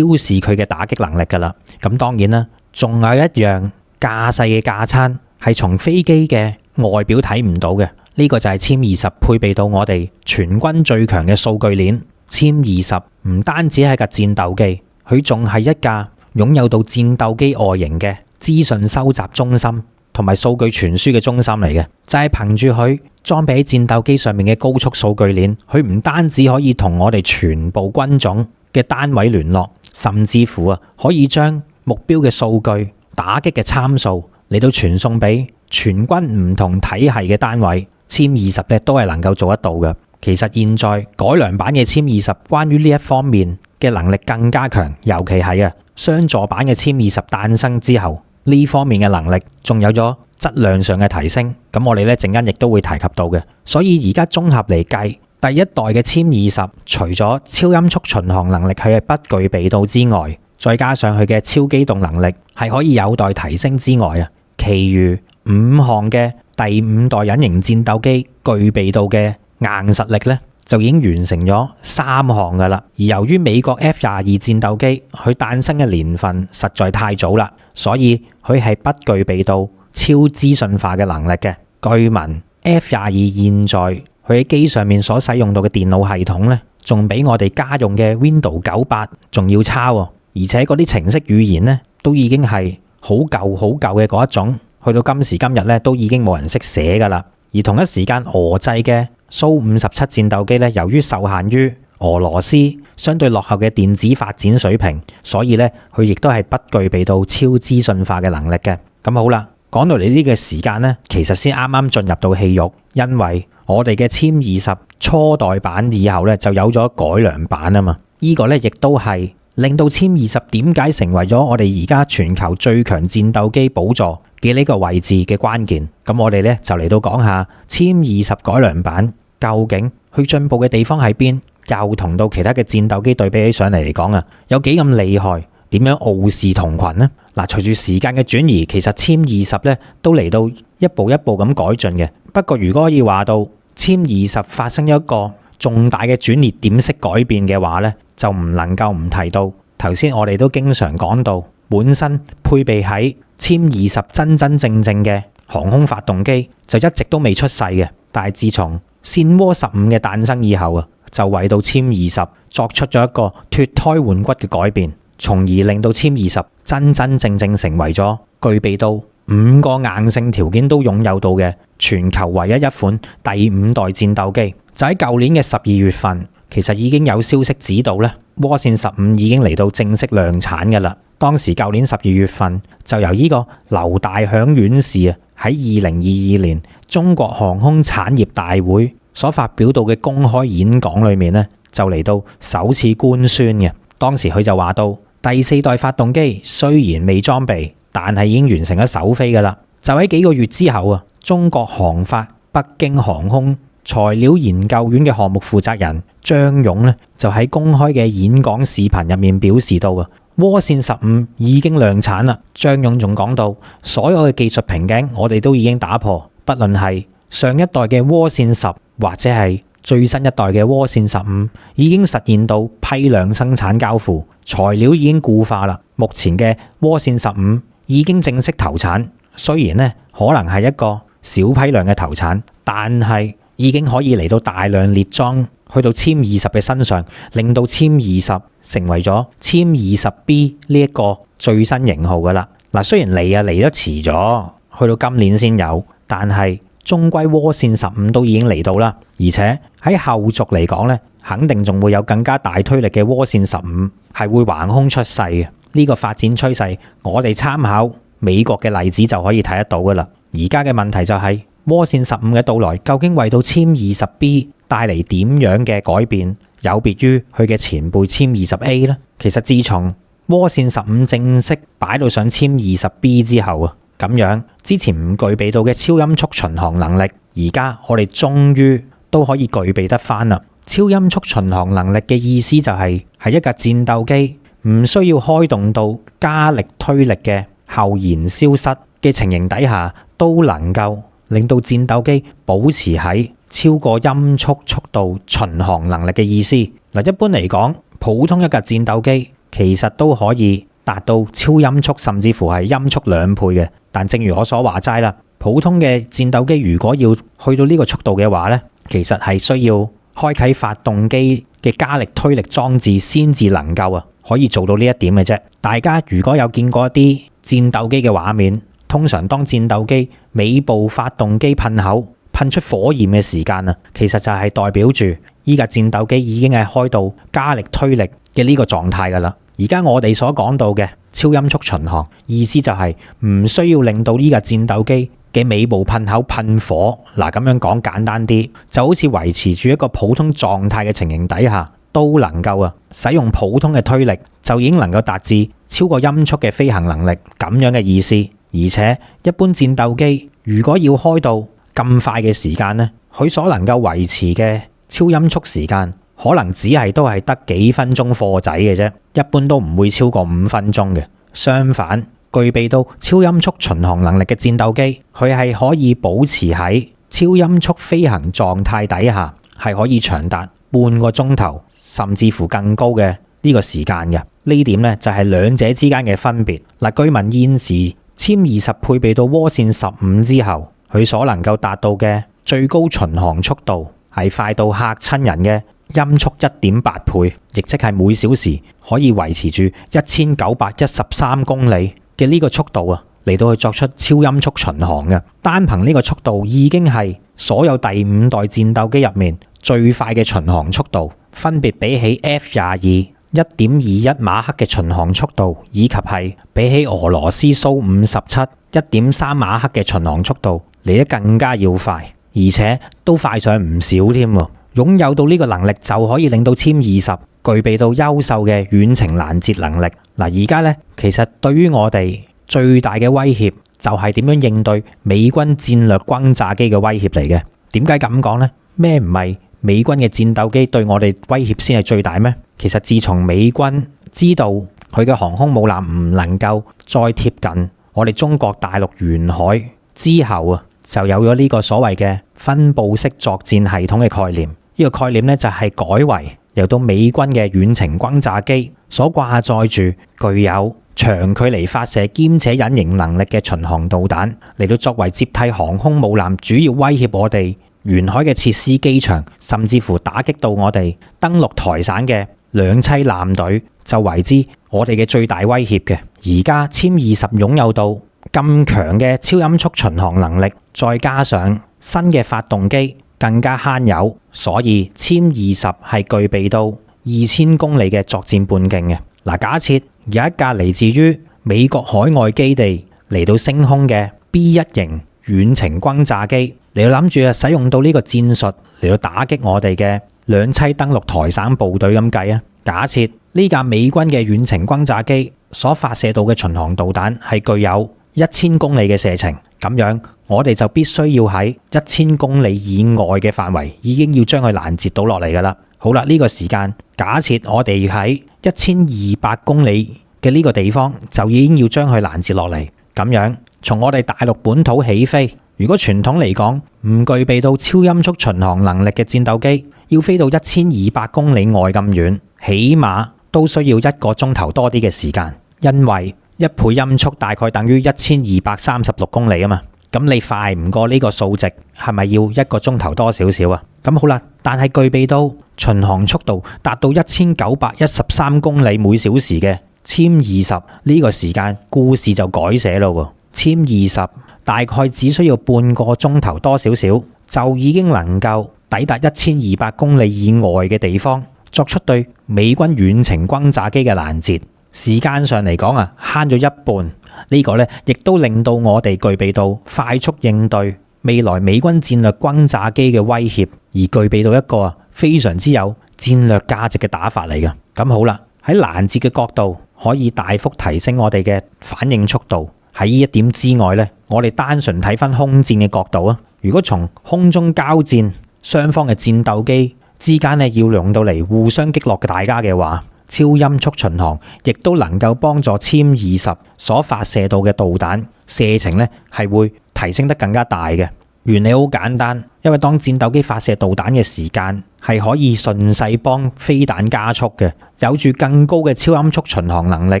視佢嘅打擊能力噶啦。咁當然啦，仲有一樣駕駛嘅架撐係從飛機嘅外表睇唔到嘅，呢個就係殲20配備到我哋全軍最強嘅數據鏈。殲20唔單止係架戰鬥機，佢仲係一架擁有到戰鬥機外形嘅資訊收集中心同埋數據傳輸嘅中心嚟嘅。就係憑住佢裝備喺戰鬥機上面嘅高速數據鏈，佢唔單止可以同我哋全部軍種嘅單位聯絡，甚至乎可以將目標嘅數據、打擊嘅參數嚟到傳送俾全軍唔同體系嘅單位。殲20咧都係能夠做得到嘅。其實現在改良版嘅殲20關於呢一方面嘅能力更加強，尤其係雙座版嘅殲20誕生之後，呢方面嘅能力仲有咗質量上嘅提升。咁我哋咧陣間亦都會提及到嘅。所以而家綜合嚟計，第一代嘅殲20除咗超音速巡航能力佢係不具備到之外，再加上佢嘅超機動能力係可以有待提升之外，其餘5項嘅第5代隱形戰鬥機具備到嘅硬實力咧，就已經完成咗3項噶啦。而由於美國 F-22戰鬥機佢誕生嘅年份實在太早啦，所以佢係不具備到超資訊化嘅能力嘅。據聞 F-22現在佢喺機上面所使用到嘅電腦系統咧，仲比我哋家用嘅 Windows 98仲要差，而且嗰啲程式語言咧都已經係好舊嘅嗰一種，去到今時今日咧都已經冇人識寫噶啦。而同一時間俄製嘅蘇57戰鬥機咧，由於受限於俄羅斯相對落後嘅電子發展水平，所以咧佢亦都係不具備到超資訊化嘅能力嘅。咁好啦，講到嚟呢個時間咧，其實先啱啱進入到戲肉，因為我哋嘅殲20初代版以後咧就有咗改良版啊嘛。呢個咧亦都係令到殲20點解成為咗我哋而家全球最強戰鬥機寶座嘅呢個位置嘅關鍵。咁我哋咧就嚟到講下殲20改良版究竟佢進步嘅地方喺邊，又同到其他嘅戰鬥機對比起上嚟講有幾咁厲害，點樣傲視同群呢？嗱，隨住時間嘅轉移，其實殲20咧都嚟到一步一步咁改進嘅。不過如果可以話到殲20發生咗一個重大嘅轉捩點式改變嘅話咧，就唔能夠唔提到頭先我哋都經常講到，本身配備喺殲20真正嘅航空發動機就一直都未出世嘅。但係自從暹渦15嘅誕生以後就為到殲20作出咗一個脫胎換骨嘅改變，從而令到殲20真正成為咗具備到5個硬性條件都擁有到嘅全球唯一一款第5代戰鬥機。就喺舊年嘅12月份，其實已經有消息指導咧，渦扇15已經嚟到正式量產嘅啦。當時舊年12月份就由呢個劉大響院士喺2022年中國航空產業大會所發表到嘅公開演講裏面咧，就嚟到首次官宣嘅。當時佢就話到，第4代發動機雖然未裝備，但係已經完成咗首飛噶啦。就喺幾個月之後中國航發北京航空材料研究院嘅項目負責人張勇咧，就喺公開嘅演講視頻入面表示到渦扇15已經量產啦。張勇仲講到，所有嘅技術瓶頸我哋都已經打破，不論係上一代嘅渦扇10或者係最新一代嘅渦扇15，已經實現到批量生產交付，材料已經固化啦。目前嘅渦扇15已經正式投產，雖然咧可能係一個小批量嘅投產，但係已經可以嚟到大量列裝去到殲20嘅身上，令到殲20成為咗殲20B 呢一個最新型號噶啦。嗱，雖然嚟得遲咗，去到今年先有，但係終歸渦扇15都已經嚟到啦。而且喺後續嚟講咧，肯定仲會有更加大推力嘅渦扇15係會橫空出世嘅。呢個發展趨勢，我哋參考美國嘅例子就可以睇得到噶啦。而家嘅問題就係渦扇15嘅到來，究竟為到殲20B 帶嚟點樣嘅改變？有別於佢嘅前輩殲20A 呢？其實自從渦扇15正式擺到上殲20B 之後啊，咁樣之前唔具備到嘅超音速巡航能力，而家我哋終於都可以具備得翻啦。超音速巡航能力嘅意思就係一架戰鬥機唔需要開動到加力推力嘅後燃燒室嘅情形底下，都能夠令到戰鬥機保持喺超過音速速度巡航能力嘅意思。嗱，一般嚟講，普通一架戰鬥機其實都可以達到超音速，甚至乎係音速2倍嘅。但正如我所話齋啦，普通嘅戰鬥機如果要去到呢個速度嘅話呢，其實係需要開啟發動機嘅加力推力裝置先至能夠可以做到呢一點嘅啫。大家如果有見過一啲戰鬥機嘅畫面，通常當戰鬥機尾部發動機噴口噴出火焰嘅時間其實就係代表住依架戰鬥機已經係開到加力推力嘅呢個狀態噶啦。而家我哋所講到嘅超音速巡航，意思就係唔需要令到依架戰鬥機嘅尾部噴口噴火。嗱，咁樣講簡單啲，就好似維持住一個普通狀態嘅情形底下，都能夠使用普通嘅推力，就已經能夠達至超過音速嘅飛行能力咁樣嘅意思。而且一般戰鬥機如果要開到咁快嘅時間呢，佢所能夠維持嘅超音速時間可能只係都係得幾分鐘貨仔嘅啫，一般都唔會超過5分鐘嘅。相反，具備到超音速巡航能力嘅戰鬥機，佢係可以保持喺超音速飛行狀態底下，係可以長達半個鐘頭甚至乎更高嘅呢個時間嘅。呢點呢，就係兩者之間嘅分別。嗱，據聞現時殲20配備到渦扇15之後，佢所能夠達到嘅最高巡航速度係快到嚇親人嘅音速 1.8 倍，亦即係每小時可以維持住1913公里嘅呢個速度嚟到去作出超音速巡航嘅。單憑呢個速度已經係所有第5代戰鬥機入面最快嘅巡航速度，分別比起 F-22 1.21 馬赫嘅巡航速度，以及係比起俄羅斯蘇57 1.3 馬赫嘅巡航速度嚟得更加要快，而且都快上唔少添。擁有到呢個能力就可以令到殲20具備到優秀嘅遠程攔截能力。嗱，而家呢，其實對於我哋最大嘅威脅就係點樣應對美軍戰略轟炸機嘅威脅嚟嘅。點解咁講呢？咩唔係美軍嘅戰鬥機對我哋威脅先係最大咩？其實自從美軍知道佢嘅航空母艦唔能夠再貼近我哋中國大陸沿海之後就有咗呢個所謂嘅分布式作戰系統嘅概念。呢個概念呢，就係改為由到美軍嘅遠程轟炸機所掛載住具有長距離發射兼且隱形能力嘅巡航導彈，嚟到作為接替航空母艦主要威脅我哋沿海嘅設施、機場，甚至乎打擊到我哋登陸台省嘅兩棲艦隊，就為之我哋嘅最大威脅嘅。而家殲20擁有到咁強嘅超音速巡航能力，再加上新嘅發動機更加慳油，所以殲20係具備到2000公里嘅作戰半徑嘅。嗱，假設有一架嚟自於美國海外基地嚟到升空嘅 B1 型遠程轟炸機，嚟到諗住使用到呢個戰術嚟到打擊我哋嘅兩棲登陸台省部隊咁計啊。假設呢架美軍嘅遠程轟炸機所發射到嘅巡航導彈係具有1000公里嘅射程，咁樣我哋就必須要喺1000公里以外嘅範圍已經要將佢攔截到落嚟噶啦。好啦，呢個時間假設我哋喺1200公里嘅呢個地方就已經要將佢攔截落嚟，咁樣從我哋大陸本土起飛，如果傳統嚟講唔具備到超音速巡航能力嘅戰鬥機，要飛到1200公里外咁遠，起碼都需要1個鐘頭多啲嘅時間，因為1倍音速大概等於1236公里啊嘛。咁你快唔過呢個數值，係咪要1個鐘頭多少少啊？咁好啦，但係具備到巡航速度達到1913公里每小時嘅殲20呢個時間，故事就改寫咯。殲20大概只需要半個鐘頭多少少，就已經能夠抵達1200公里以外嘅地方，作出對美軍遠程轟炸機嘅攔截。時間上嚟講啊，慳咗一半。呢個咧亦都令到我哋具備到快速應對未來美軍戰略轟炸機嘅威脅，而具備到一個非常之有戰略價值嘅打法嚟嘅。咁好啦，喺攔截嘅角度可以大幅提升我哋嘅反應速度。喺呢一點之外咧，我哋單純睇翻空戰嘅角度啊，如果從空中交戰，雙方嘅戰鬥機之間咧要用到嚟互相擊落嘅大家嘅話，超音速巡航亦都能夠幫助殲20所發射到嘅導彈射程咧係會提升得更加大嘅。原理好簡單，因為當戰鬥機發射導彈嘅時間係可以順勢幫飛彈加速嘅，有住更高嘅超音速巡航能力，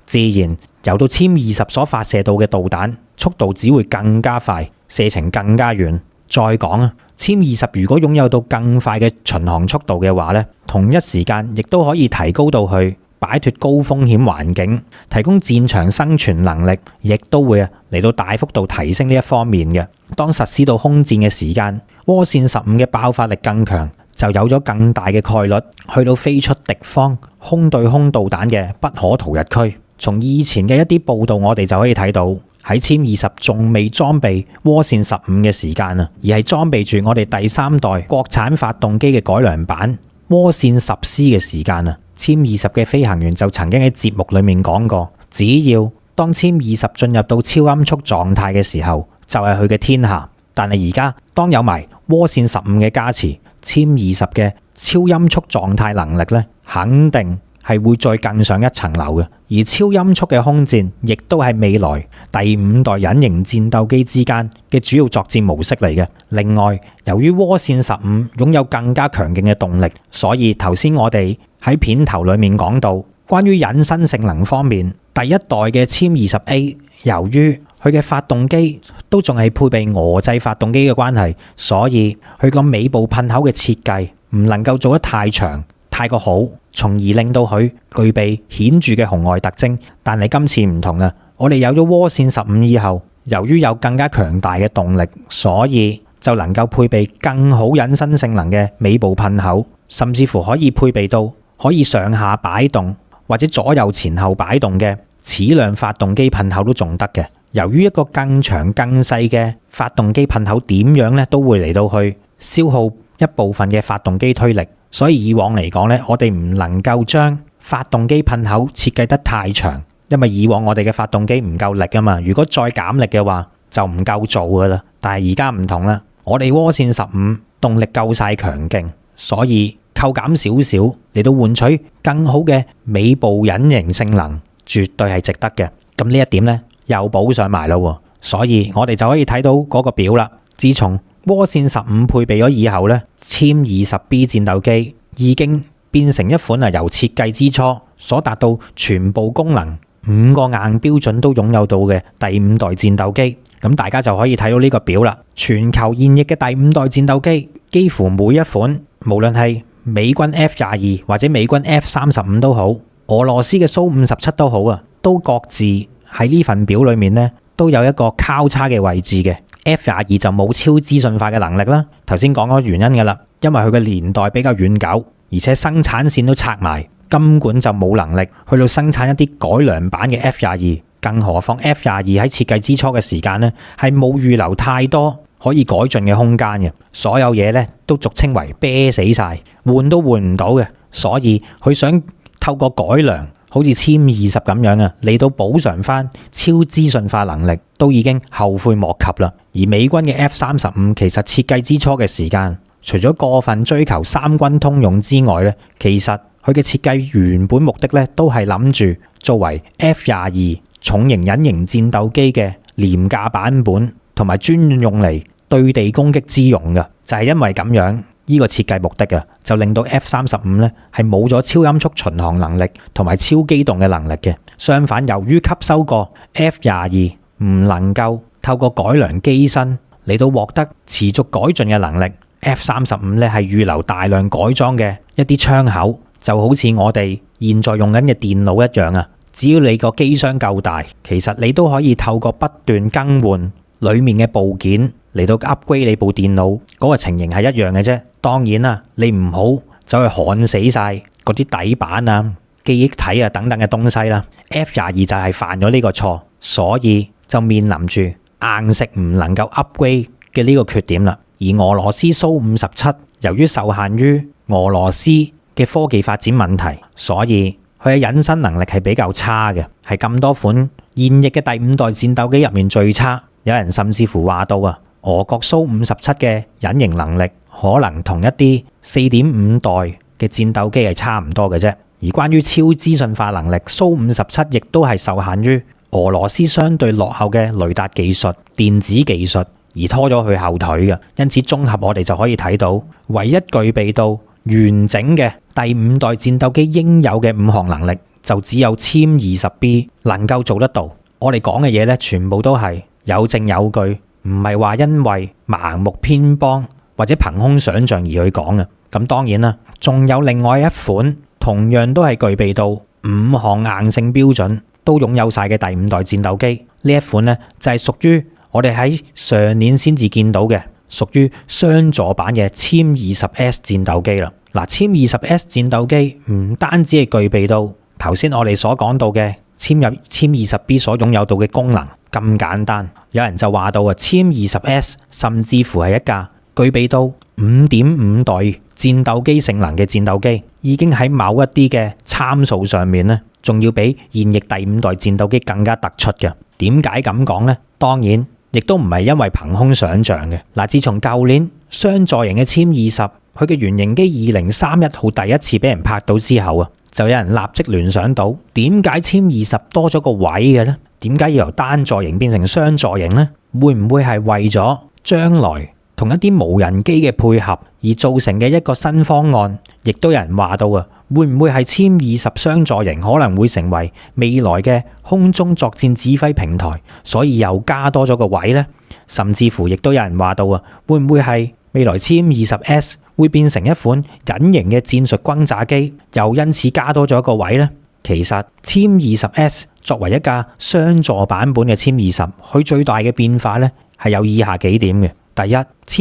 自然由到殲20所發射到嘅導彈速度只會更加快，射程更加遠。再講啊，殲20如果擁有到更快嘅巡航速度嘅話咧，同一時間亦都可以提高到去擺脫高風險環境，提供戰場生存能力，亦都會嚟到大幅度提升呢一方面嘅。當實施到空戰嘅時間，渦扇15嘅爆發力更強，就有咗更大嘅概率去到飛出敵方空對空導彈嘅不可逃逸區。從以前嘅一啲報道，我哋就可以睇到喺殲20仲未裝備渦扇15嘅時間啊，而係裝備住我哋第3代國產發動機嘅改良版渦扇10C嘅時間啊，殲20嘅飛行員就曾經喺節目裏面講過，只要當殲20進入到超音速狀態嘅時候，就係佢嘅天下。但係而家當有埋渦扇15嘅加持，殲20嘅超音速狀態能力咧，肯定係會再更上一層樓嘅。而超音速嘅空戰亦都係未來第5代隱形戰鬥機之間嘅主要作戰模式嚟嘅。另外，由於渦扇15擁有更加強勁嘅動力，所以頭先我哋喺片頭裏面講到關於隱身性能方面，第1代嘅殲20A 由於佢嘅發動機都仲係配備俄製發動機嘅關係，所以佢個尾部噴口嘅設計唔能夠做得太長太過好，從而令到佢具備顯著嘅紅外特徵。但係今次唔同啦，我哋有咗渦扇15以後，由於有更加強大嘅動力，所以就能夠配備更好隱身性能嘅尾部噴口，甚至乎可以配備到可以上下擺動或者左右前後擺動嘅矢量發動機噴口都仲得嘅。由於一個更長更細嘅發動機噴口點樣咧都會嚟到去消耗一部分嘅發動機推力，所以以往嚟講咧，我哋唔能夠將發動機噴口設計得太長，因為以往我哋嘅發動機唔夠力啊嘛，如果再減力嘅話就唔夠做噶啦。但係而家唔同啦，我哋渦扇15動力夠晒強勁，所以扣減少少嚟到換取更好嘅尾部隱形性能，絕對係值得嘅。咁呢一點咧又補上埋咯，所以我哋就可以睇到嗰個表啦。自從渦扇15配備咗以後咧，殲20B 戰鬥機已經變成一款由設計之初所達到全部功能5個硬標準都擁有到嘅第5代戰鬥機。咁大家就可以睇到呢個表啦。全球現役嘅第5代戰鬥機幾乎每一款，無論係美軍 F-22或者美軍 F-35都好，俄羅斯嘅蘇57都好啊，都各自喺呢份表裏面咧都有一個交叉嘅位置嘅。F-22就冇超資訊化嘅能力啦，頭先講咗原因噶啦，因為佢嘅年代比較遠久，而且生產線都拆埋，根本就冇能力去到生產一啲改良版嘅 F-22。更何況 F-22喺設計之初嘅時間咧，係冇預留太多可以改進嘅空間嘅，所有嘢咧都俗稱為啤死晒，換都換唔到嘅。所以佢想透過改良，好似殲20咁樣啊，嚟到補償翻超資訊化能力，都已經後悔莫及啦。而美軍嘅 F-35其實設計之初嘅時間，除咗過分追求三軍通用之外咧，其實佢嘅設計原本目的咧都係諗住作為 F-22重型隱形戰鬥機嘅廉價版本，同埋專用嚟對地攻擊之用嘅。就係因為咁樣呢個設計目的啊，就令到 F-35咧係冇咗超音速巡航能力同埋超機動嘅能力嘅。相反，由於吸收過 F-22唔能夠透過改良機身嚟到獲得持續改進嘅能力， F-35咧係預留大量改裝嘅一啲窗口，就好似我哋現在用緊嘅電腦一樣啊。只要你個機箱夠大，其實你都可以透過不斷更換裡面嘅部件嚟到 upgrade 你部電腦，嗰個情形係一樣嘅啫。當然啦，你唔好走去焊死晒嗰啲底板啊、記憶體啊等等嘅東西啦。F-22就係犯咗呢個錯，所以就面臨住硬食唔能夠 upgrade 嘅呢個缺點啦。而俄羅斯蘇57由於受限於俄羅斯嘅科技發展問題，所以佢嘅隱身能力係比較差嘅，係咁多款現役嘅第5代戰鬥機入面最差。有人甚至乎話到啊，俄國蘇57嘅隱形能力可能同一啲4.5代嘅戰鬥機係差唔多嘅啫。而關於超資訊化能力，蘇57亦都係受限於俄羅斯相對落後嘅雷達技術、電子技術而拖咗佢後腿嘅。因此綜合我哋就可以睇到，唯一具備到完整嘅第5代戰鬥機應有嘅5項能力，就只有殲20B能夠做得到。我哋講嘅嘢咧，全部都係有證有據，唔係話因為盲目偏幫或者憑空想像而去講嘅。咁當然啦，仲有另外一款同樣都係具備到5項硬性標準，都擁有晒嘅第5代戰鬥機。呢一款呢，就係屬於我哋喺上年先至見到嘅，屬於雙座版嘅殲20S戰鬥機啦。嗱，殲20S戰鬥機唔單止係具備到頭先我哋所講到嘅殲 20B 所擁有到嘅功能咁簡單，有人就話到啊，殲20S 甚至乎係一架具備到5.5代戰鬥機性能嘅戰鬥機，已經喺某一啲嘅參數上面呢，仲要比現役第5代戰鬥機更加突出嘅。點解咁講呢？當然亦都唔係因為憑空想像嘅。嗱，自從舊年雙座型嘅殲20佢嘅原型機2031號第一次俾人拍到之後啊，就有人立即聯想到，點解殲20多咗個位嘅呢？點解要由單座型變成雙座型呢？會唔會係為咗將來同一啲無人機嘅配合而造成嘅一個新方案？亦都有人話到啊，會唔會係殲20雙座型可能會成為未來嘅空中作戰指揮平台，所以又加多咗個位呢？甚至乎亦都有人話到啊，會唔會係未來殲20S會變成一款隱形嘅戰術轟炸機，又因此加多咗一個位呢？其實殲20S 作為一架雙座版本嘅殲20，佢最大嘅變化呢係有以下幾點嘅。第一，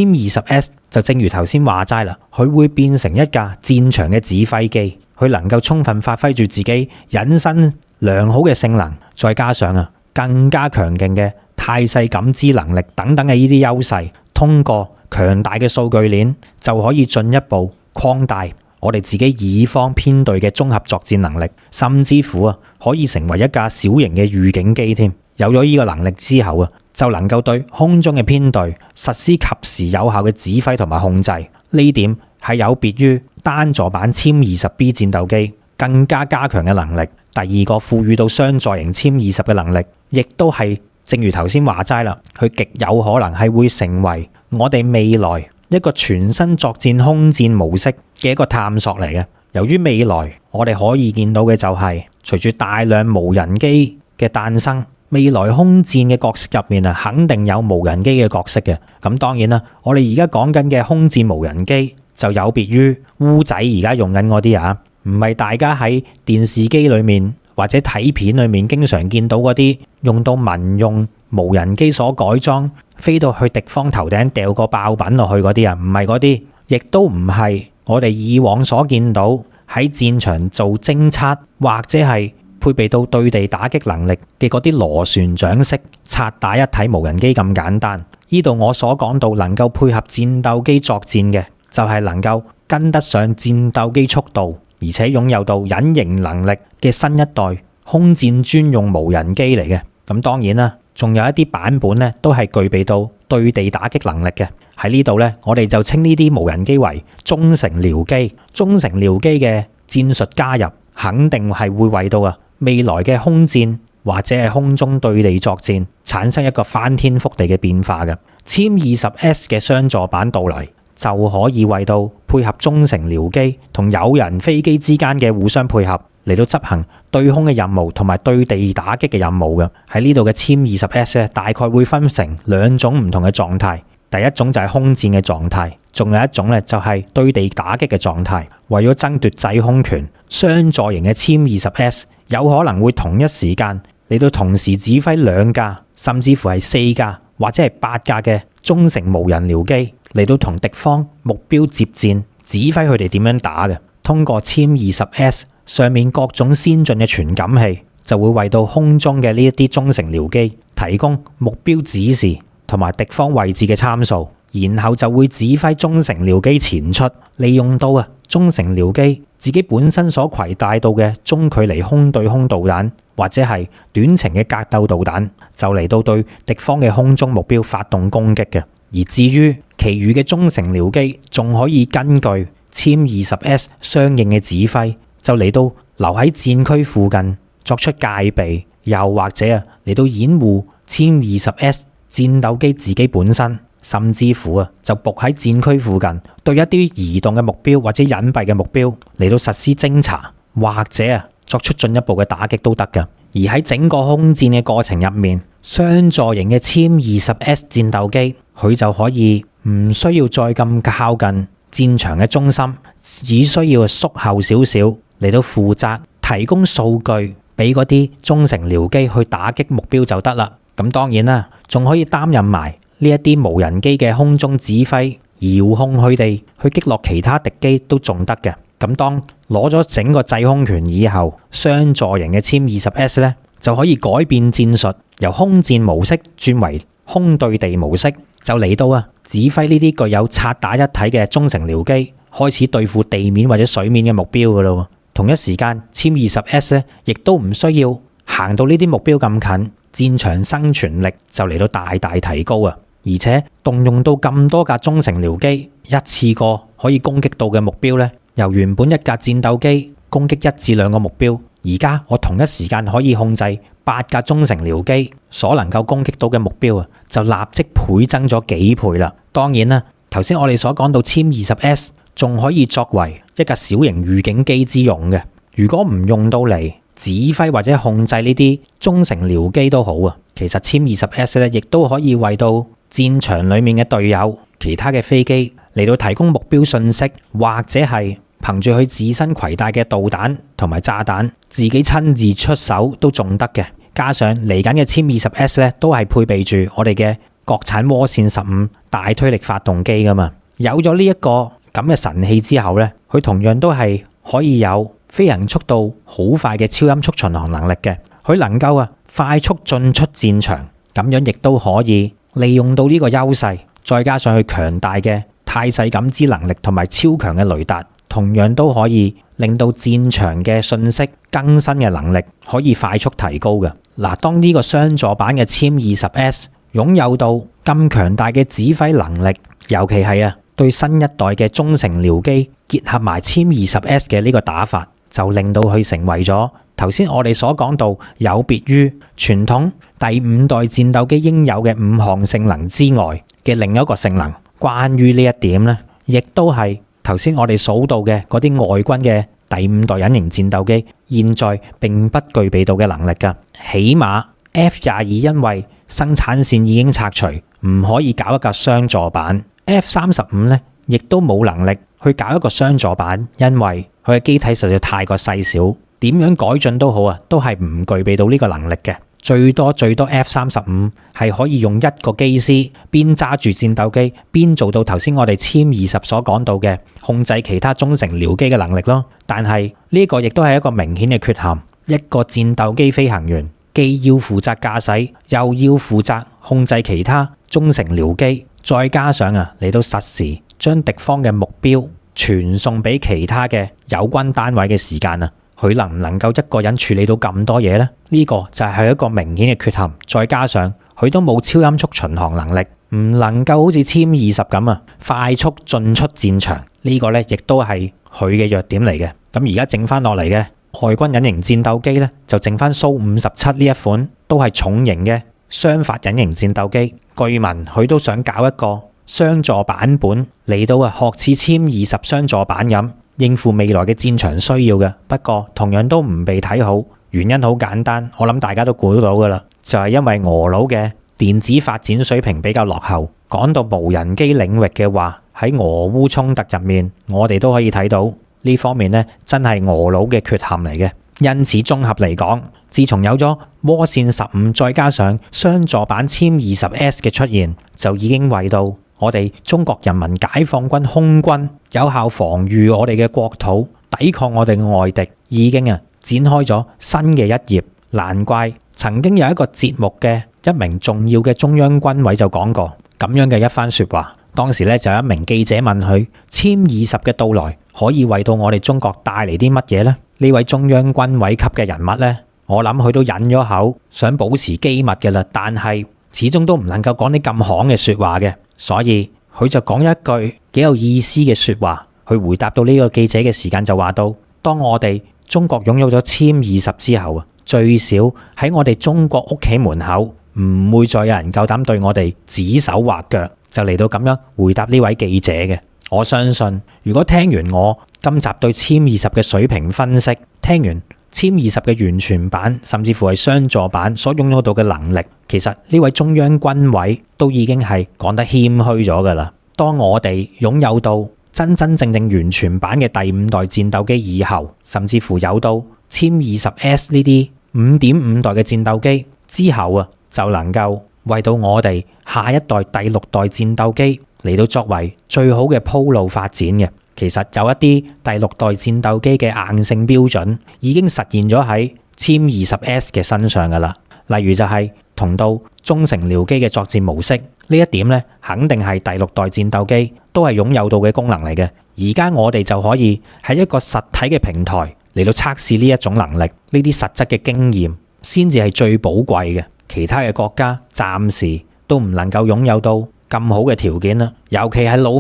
殲20S 就正如頭先話齋啦，佢會變成一架戰場嘅指揮機，佢能夠充分發揮住自己隱身良好嘅性能，再加上更加強勁嘅態勢感知能力等等嘅呢啲優勢，通過強大嘅數據鏈就可以進一步擴大我哋自己以方編隊嘅綜合作戰能力，甚至乎可以成為一架小型嘅預警機添。有咗呢個能力之後就能夠對空中嘅編隊實施及時有效嘅指揮同埋控制。呢點係有別於單座版殲20B 戰鬥機更加加強嘅能力。第二個賦予到雙座型殲20嘅能力，亦都係正如頭先話齋啦，佢極有可能係會成為我哋未來一個全新作戰空戰模式嘅一個探索嚟嘅。由於未來我哋可以見到嘅就係隨住大量無人機嘅誕生，未來空戰嘅角色入面肯定有無人機嘅角色嘅。咁當然啦，我哋而家講緊嘅空戰無人機就有別於烏仔而家用緊嗰啲唔係大家喺電視機裏面或者睇片裏面經常見到嗰啲用到民用無人機所改裝，飛到去敵方頭頂掉個爆品落去嗰啲唔係嗰啲，亦都唔係我哋以往所見到喺戰場做偵測或者係配備到對地打擊能力嘅嗰啲螺旋槳式拆打一體無人機咁簡單。呢度我所講到能夠配合戰鬥機作戰嘅，就係能夠跟得上戰鬥機速度，而且擁有到隱形能力嘅新一代空戰專用無人機嚟嘅。咁當然啦，仲有一啲版本呢都係具備到對地打擊能力嘅。喺呢度呢，我哋就稱呢啲無人機為中程僚機。中程僚機嘅戰術加入，肯定係會為到未來嘅空戰或者係空中對地作戰產生一個翻天覆地嘅變化嘅。殲20S 嘅雙座版到嚟，就可以為到配合中程僚機同有人飛機之間嘅互相配合，嚟到執行對空嘅任務同埋對地打擊嘅任務嘅。喺呢度嘅殲20S 咧，大概會分成兩種唔同嘅狀態。第一種就係空戰嘅狀態，仲有一種咧就係對地打擊嘅狀態。為咗爭奪制空權，雙座型嘅殲20S 有可能會同一時間嚟到同時指揮2架，甚至乎係4架或者係8架嘅中程無人僚機嚟到同敵方目標接戰，指揮佢哋點樣打嘅。通過殲20S 上面各種先進嘅傳感器，就會為到空中嘅呢一啲中程僚機提供目標指示同埋敵方位置嘅參數，然後就會指揮中程僚機前出，利用到中程僚機自己本身所攜帶到嘅中距離空對空導彈或者係短程嘅格鬥導彈，就嚟到對敵方嘅空中目標發動攻擊嘅。而至於其餘嘅中程僚機，仲可以根據殲20S 相應嘅指揮，就嚟到留喺戰區附近作出戒備，又或者嚟到掩護殲20S 戰鬥機自己本身，甚至乎就伏喺戰區附近，對一啲移動嘅目標或者隱蔽嘅目標嚟到實施偵查，或者作出進一步嘅打擊都得㗎。而喺整個空戰嘅過程入面，雙座型嘅殲20S 戰鬥機，佢就可以唔需要再咁靠近戰場嘅中心，只需要縮後少少嚟到負責提供數據俾嗰啲中程僚機去打擊目標就得啦。咁當然啦，仲可以擔任埋呢一啲無人機嘅空中指揮，遙控佢哋去擊落其他敵機都仲得嘅。咁當攞咗整個制空權以後，雙座型嘅殲20S 咧就可以改變戰術，由空戰模式轉為空對地模式，就嚟到指揮呢啲具有察打一體嘅中程僚機開始對付地面或者水面嘅目標噶咯。同一時間，殲20S 咧亦都唔需要行到呢啲目標咁近，戰場生存力就嚟到大大提高啊！而且動用到咁多架中程僚機，一次過可以攻擊到嘅目標咧，由原本一架戰鬥機攻擊1至2個目標，而家我同一時間可以控制8架中程僚機所能夠攻擊到嘅目標就立即倍增咗幾倍啦。當然啦，頭先我哋所講到殲20S 仲可以作為一架小型預警機之用嘅，如果唔用到嚟指揮或者控制呢啲中程僚機都好啊。其實殲20S 咧亦都可以為到戰場裡面嘅隊友、其他嘅飛機嚟到提供目標信息，或者係憑住佢自身攜帶嘅導彈同埋炸彈，自己親自出手都仲得嘅。加上嚟緊嘅殲20S 咧，都係配備住我哋嘅國產渦扇15大推力發動機噶嘛。有咗呢一個咁嘅神器之後咧，佢同樣都係可以有飛行速度好快嘅超音速巡航能力嘅。佢能夠快速進出戰場，咁樣亦都可以利用到呢個優勢，再加上佢強大嘅態勢感知能力同埋超強嘅雷達，同樣都可以令到戰場嘅信息更新嘅能力可以快速提高嘅。嗱，當呢個雙座版嘅殲20S 擁有到咁強大嘅指揮能力，尤其係對新一代嘅中程僚機結合埋殲20S 嘅呢個打法，就令到佢成為咗頭先我哋所講到有別於傳統第5代戰鬥機應有嘅5項性能之外嘅另一個性能。關於呢一點呢，亦都係頭先我哋數到嘅嗰啲外軍嘅第5代隱形戰鬥機現在並不具備到嘅能力㗎。起碼 F-22 因為生產線已經拆除，唔可以搞一架雙座版。F-35 呢亦都冇能力去搞一個雙座版，因為佢嘅機體實在太過細小，點樣改進都好都係唔具備到呢個能力嘅。最多 F-35 係可以用一個機師邊揸住戰鬥機邊做到頭先我哋殲20所講到嘅控制其他中程僚機嘅能力咯。但係呢個亦都係一個明顯嘅缺陷，一個戰鬥機飛行員既要負責駕駛，又要負責控制其他中程僚機，再加上嚟到實時將敵方嘅目標傳送俾其他嘅有關單位嘅時間佢能唔能夠一個人處理到咁多嘢呢？呢個就係一個明顯嘅缺陷。再加上佢都冇超音速巡航能力，唔能夠好似殲20咁快速進出戰場。呢個咧亦都係佢嘅弱點嚟嘅。咁而家剩翻落嚟嘅外軍隱形戰鬥機咧，就剩翻蘇57呢一款，都係重型嘅雙發隱形戰鬥機。據聞佢都想搞一個雙座版本嚟到學似殲20雙座版咁，應付未來嘅戰場需要嘅。不過同樣都唔被睇好，原因好簡單，我諗大家都估到噶啦，就係因為俄佬嘅電子發展水平比較落後。講到無人機領域嘅話，喺俄烏衝突入面，我哋都可以睇到呢方面呢真係俄佬嘅缺陷嚟嘅。因此綜合嚟講，自從有咗渦扇15再加上雙座版殲20S嘅出現，就已經為到我哋中國人民解放軍空軍有效防禦我哋嘅國土，抵抗我哋嘅外敵，已經展開咗新嘅一頁。難怪曾經有一個節目嘅一名重要嘅中央軍委就講過咁樣嘅一番說話。當時咧就有一名記者問佢：殲20嘅到來可以為到我哋中國帶嚟啲乜嘢呢？呢位中央軍委級嘅人物呢，我諗佢都忍咗口，想保持機密嘅啦，但係始終都唔能夠講啲咁行嘅說話嘅，所以佢就講一句幾有意思嘅說話，去回答到呢個記者嘅時間就話到：當我哋中國擁有咗殲20之後啊，最少喺我哋中國屋企門口唔會再有人夠膽對我哋指手畫腳。就嚟到咁樣回答呢位記者嘅。我相信如果聽完我今集對殲20嘅水平分析，聽完殲20嘅完全版甚至乎係雙座版所擁有到嘅能力，其實呢位中央軍委都已經係講得謙虛咗噶啦。當我哋擁有到真真正正完全版嘅第5代戰鬥機以後，甚至乎有到殲20S 呢啲5.5代嘅戰鬥機之後啊，就能夠為到我哋下一代第6代戰鬥機嚟到作為最好嘅鋪路發展嘅。其實有一啲第6代戰鬥機嘅硬性標準已經實現咗喺殲20S 嘅身上噶啦。例如就係同到中程僚機嘅作戰模式，呢一點咧肯定係第6代戰鬥機都係擁有到嘅功能嚟嘅。而家我哋就可以喺一個實體嘅平台嚟到測試呢一種能力，呢啲實質嘅經驗先至係最寶貴嘅。其他嘅國家暫時都唔能夠擁有到咁好嘅條件啦，尤其係老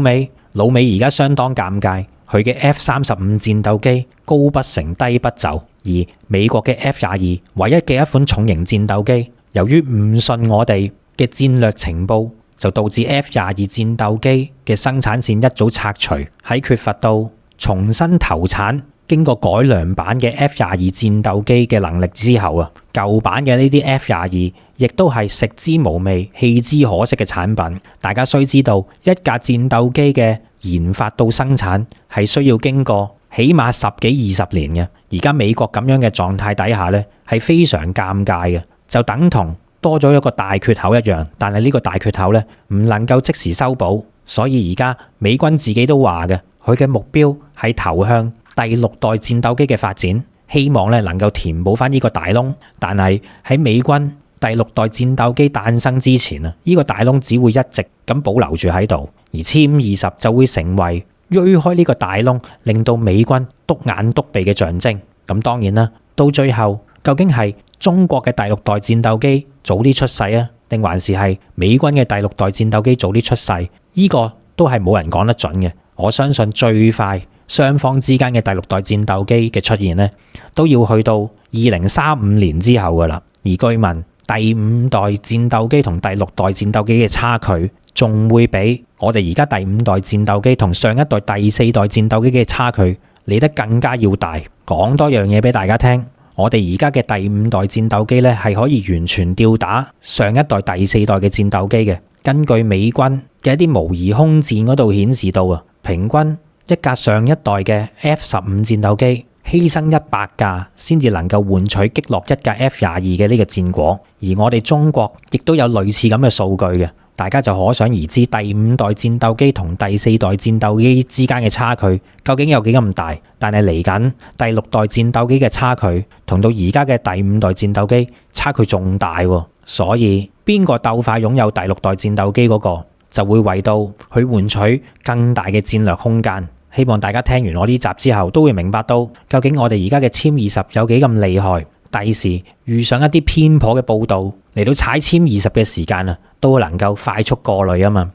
美而家相當尷尬，佢嘅 F-35戰鬥機高不成低不就，而美國嘅 F-22唯一嘅一款重型戰鬥機，由於唔信我哋嘅戰略情報，就導致 F-22戰鬥機嘅生產線一早拆除，喺缺乏到重新投產經過改良版嘅 F-22戰鬥機嘅能力之後啊，舊版嘅呢啲 F-22亦都係食之無味棄之可惜嘅產品。大家須知道，一架戰鬥機嘅研發到生產係需要經過起碼10幾20年嘅。而家美國咁樣嘅狀態底下呢，係非常尷尬嘅，就等同多咗一個大缺口一樣。但係呢個大缺口呢，唔能夠即時修補，所以而家美軍自己都話嘅，佢嘅目標係投向第6代戰鬥機嘅發展，希望咧能夠填補翻呢個大窿。但係喺美軍第6代戰鬥機誕生之前啊，呢個大窿只會一直咁保留住喺度，而殲20就會成為鋥開呢個大窿，令到美軍篤眼篤鼻嘅象徵。咁當然啦，到最後究竟係中國嘅第6代戰鬥機早啲出世啊，定還是係美軍嘅第6代戰鬥機早啲出世？呢個都係冇人講得準嘅。我相信最快雙方之間嘅第6代戰鬥機嘅出現呢，都要去到2035年之後噶啦。而據聞第5代戰鬥機同第6代戰鬥機嘅差距，仲會比我哋而家第5代戰鬥機同上一代第4代戰鬥機嘅差距嚟得更加要大。講多樣嘢俾大家聽，我哋而家嘅第5代戰鬥機呢，係可以完全吊打上一代第4代嘅戰鬥機嘅。根據美軍嘅一啲模擬空戰嗰度顯示到啊，平均一架上一代嘅 F-15戰鬥機犧牲100架先至能夠換取擊落一架 F-22嘅呢個戰果，而我哋中國亦都有類似咁嘅數據嘅，大家就可想而知第5代戰鬥機同第4代戰鬥機之間嘅差距究竟有幾咁大。但係嚟緊第6代戰鬥機嘅差距同到而家嘅第5代戰鬥機差距仲大喎，所以邊個鬥快擁有第6代戰鬥機嗰個就會為到佢換取更大嘅戰略空間。希望大家聽完我呢集之後都會明白到究竟我哋而家嘅殲20有幾咁厲害，第時遇上一啲偏頗嘅報導嚟到踩殲20嘅時間啊，都能夠快速過濾啊嘛。